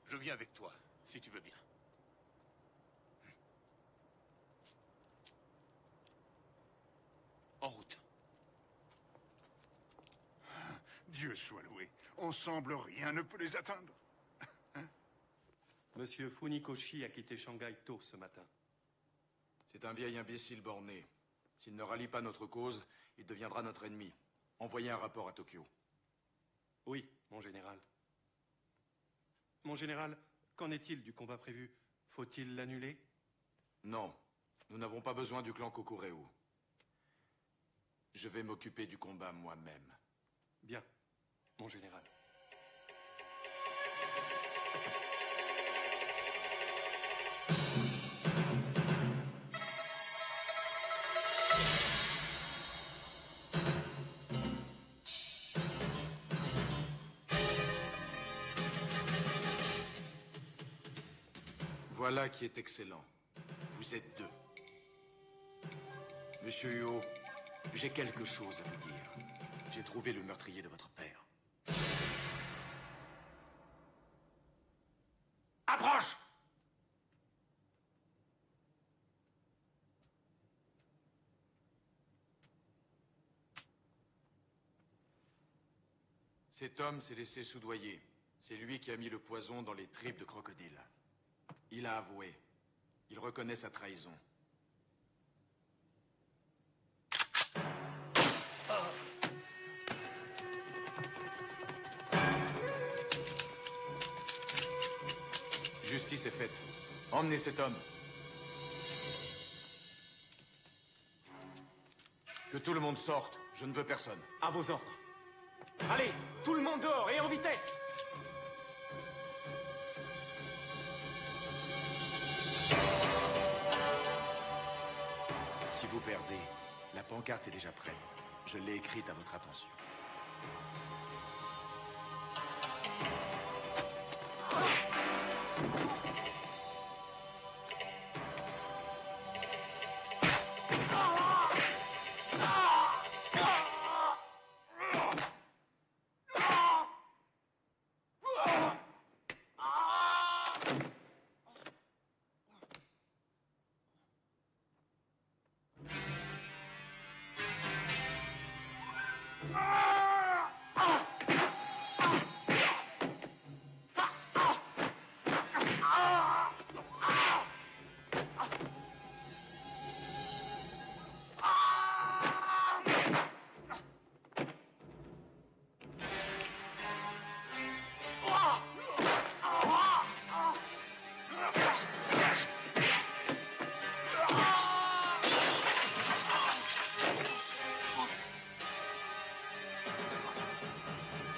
[SPEAKER 19] Je viens avec toi, si tu veux bien. En route.
[SPEAKER 11] Dieu soit loué. Ensemble, rien ne peut les atteindre.
[SPEAKER 1] Monsieur Funikoshi a quitté Shanghai tôt ce matin.
[SPEAKER 17] C'est un vieil imbécile borné. S'il ne rallie pas notre cause, il deviendra notre ennemi. Envoyez un rapport à Tokyo.
[SPEAKER 1] Oui, mon général. Mon général, qu'en est-il du combat prévu? Faut-il l'annuler?
[SPEAKER 17] Non, nous n'avons pas besoin du clan Kokureu. Je vais m'occuper du combat moi-même.
[SPEAKER 1] Bien, mon général.
[SPEAKER 17] Voilà qui est excellent. Vous êtes deux. Monsieur Huo, j'ai quelque chose à vous dire. J'ai trouvé le meurtrier de votre père.
[SPEAKER 10] Approche!
[SPEAKER 17] Cet homme s'est laissé soudoyer. C'est lui qui a mis le poison dans les tripes de crocodile. Il a avoué. Il reconnaît sa trahison. Justice est faite. Emmenez cet homme. Que tout le monde sorte. Je ne veux personne.
[SPEAKER 9] À vos ordres. Allez, tout le monde dehors et en vitesse!
[SPEAKER 17] Si vous perdez, la pancarte est déjà prête. Je l'ai écrite à votre attention.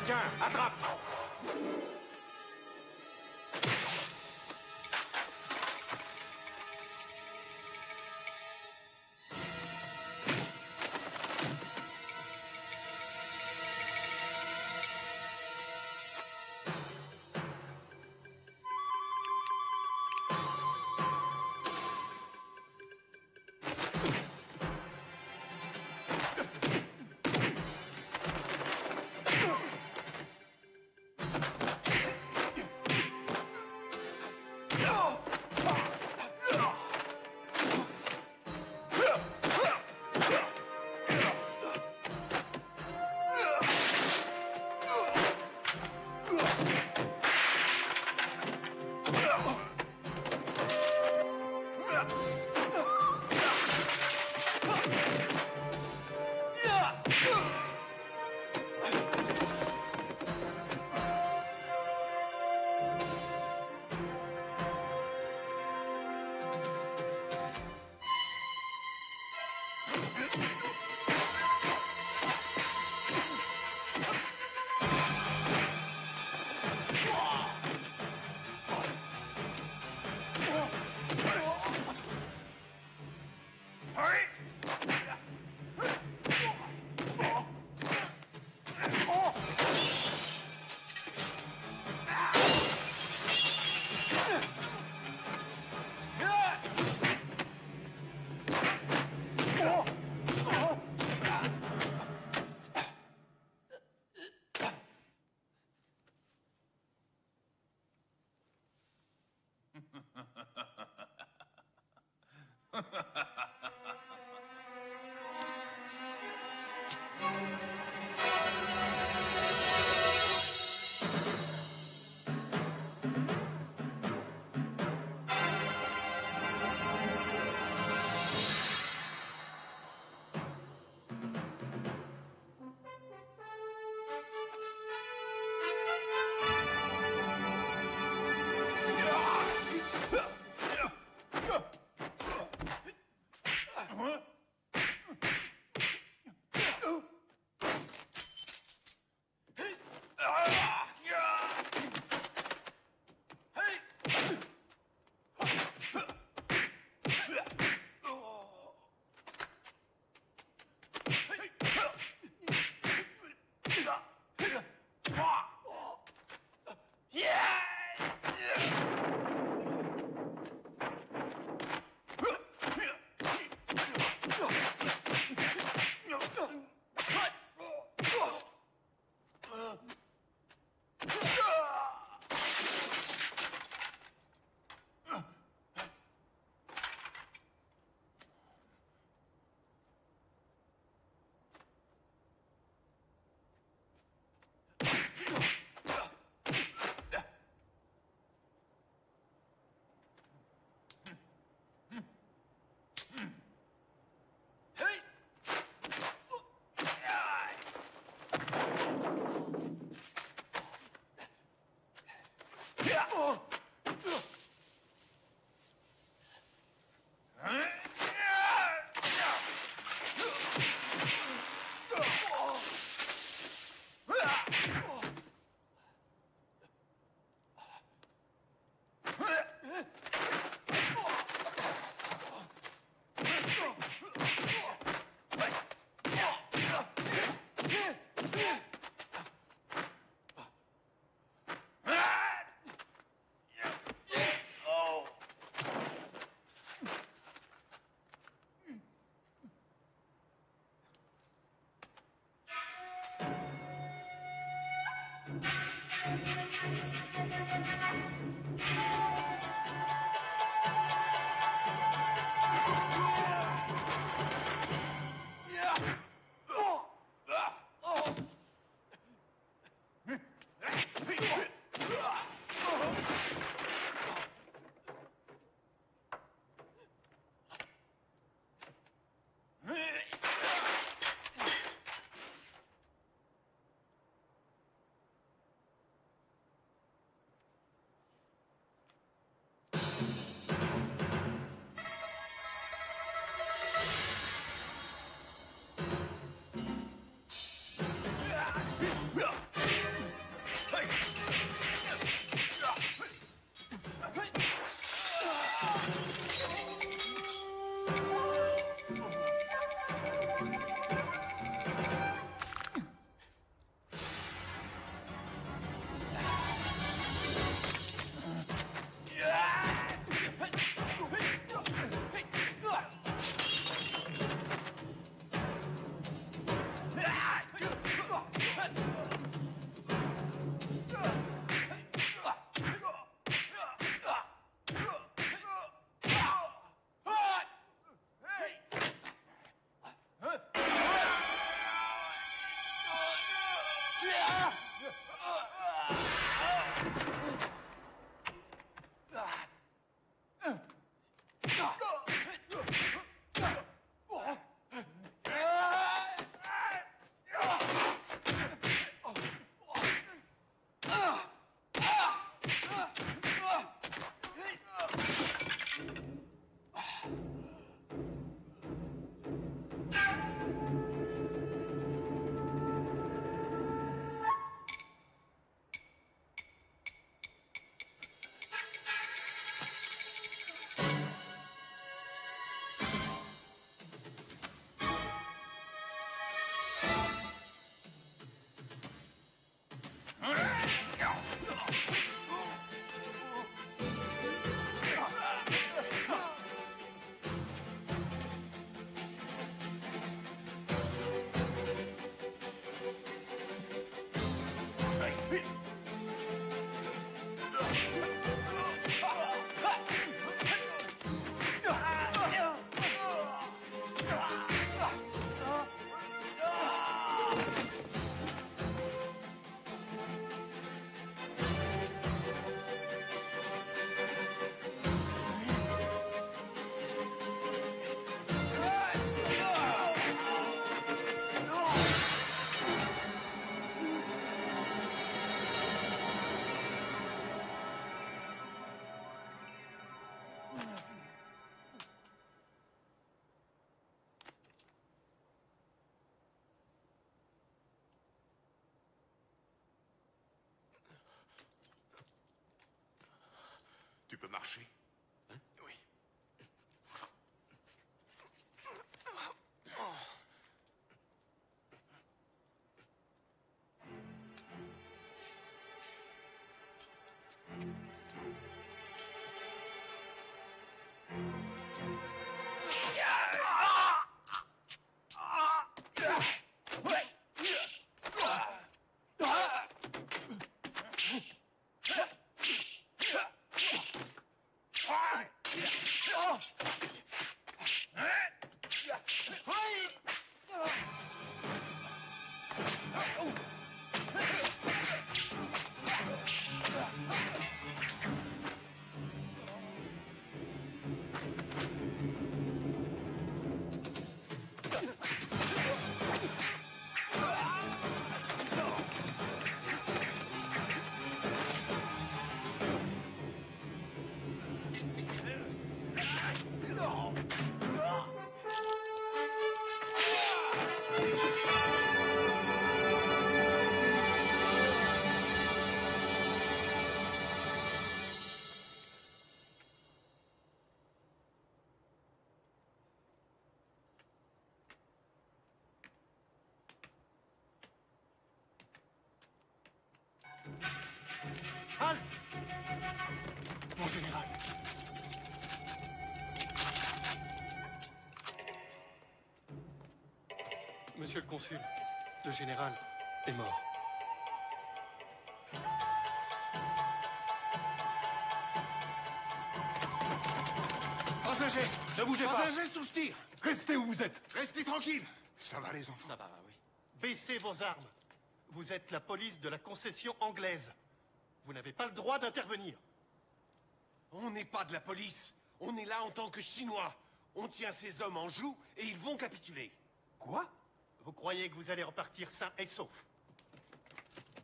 [SPEAKER 10] Tiens, attrape!
[SPEAKER 6] Tu peux marcher? Hein? Oui.
[SPEAKER 7] Halte! Mon général. Monsieur le consul, le général est mort.
[SPEAKER 2] geste.
[SPEAKER 3] Ne bougez
[SPEAKER 2] Pas
[SPEAKER 3] pas.
[SPEAKER 2] un geste ou je tire. Restez où vous êtes. Restez tranquille. Ça va, les enfants?
[SPEAKER 3] Ça va, oui.
[SPEAKER 13] Baissez vos armes. Vous êtes la police de la concession anglaise. Vous n'avez pas le droit d'intervenir.
[SPEAKER 21] On n'est pas de la police. On est là en tant que Chinois. On tient ces hommes en joue et ils vont capituler.
[SPEAKER 13] Quoi? Vous croyez que vous allez repartir sain et sauf?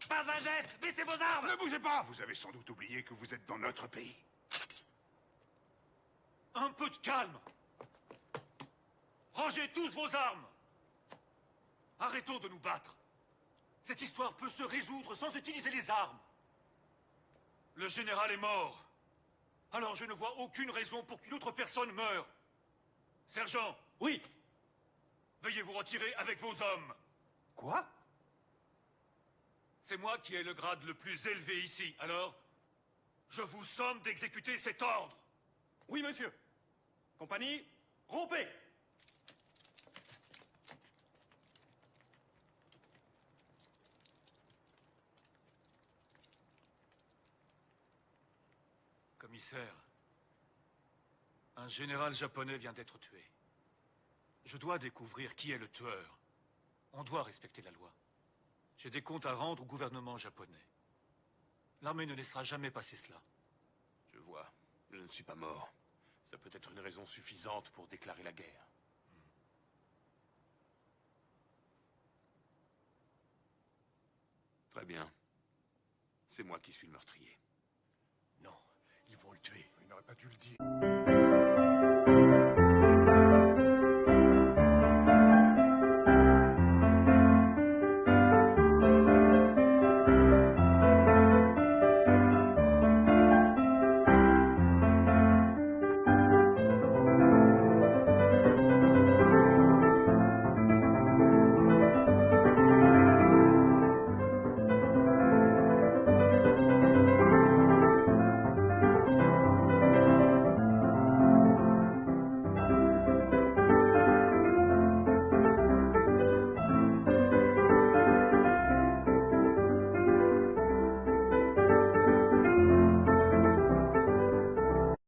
[SPEAKER 3] Pas un geste. Baissez vos armes.
[SPEAKER 11] Ne bougez pas. Vous avez sans doute oublié que vous êtes dans notre pays.
[SPEAKER 3] Un peu de calme. Rangez tous vos armes. Arrêtons de nous battre. Cette histoire peut se résoudre sans utiliser les armes. Le général est mort. Alors je ne vois aucune raison pour qu'une autre personne meure. Sergent.
[SPEAKER 13] Oui.
[SPEAKER 3] Veuillez vous retirer avec vos hommes.
[SPEAKER 13] Quoi?
[SPEAKER 3] C'est moi qui ai le grade le plus élevé ici. Alors, je vous somme d'exécuter cet ordre.
[SPEAKER 13] Oui, monsieur. Compagnie, rompez.
[SPEAKER 3] Commissaire, un général japonais vient d'être tué. Je dois découvrir qui est le tueur. On doit respecter la loi. J'ai des comptes à rendre au gouvernement japonais. L'armée ne laissera jamais passer cela.
[SPEAKER 19] Je vois. Je ne suis pas mort. Ça peut être une raison suffisante pour déclarer la guerre. Très bien. C'est moi qui suis le meurtrier.
[SPEAKER 21] Non, ils vont le tuer.
[SPEAKER 2] Il n'aurait pas dû le dire.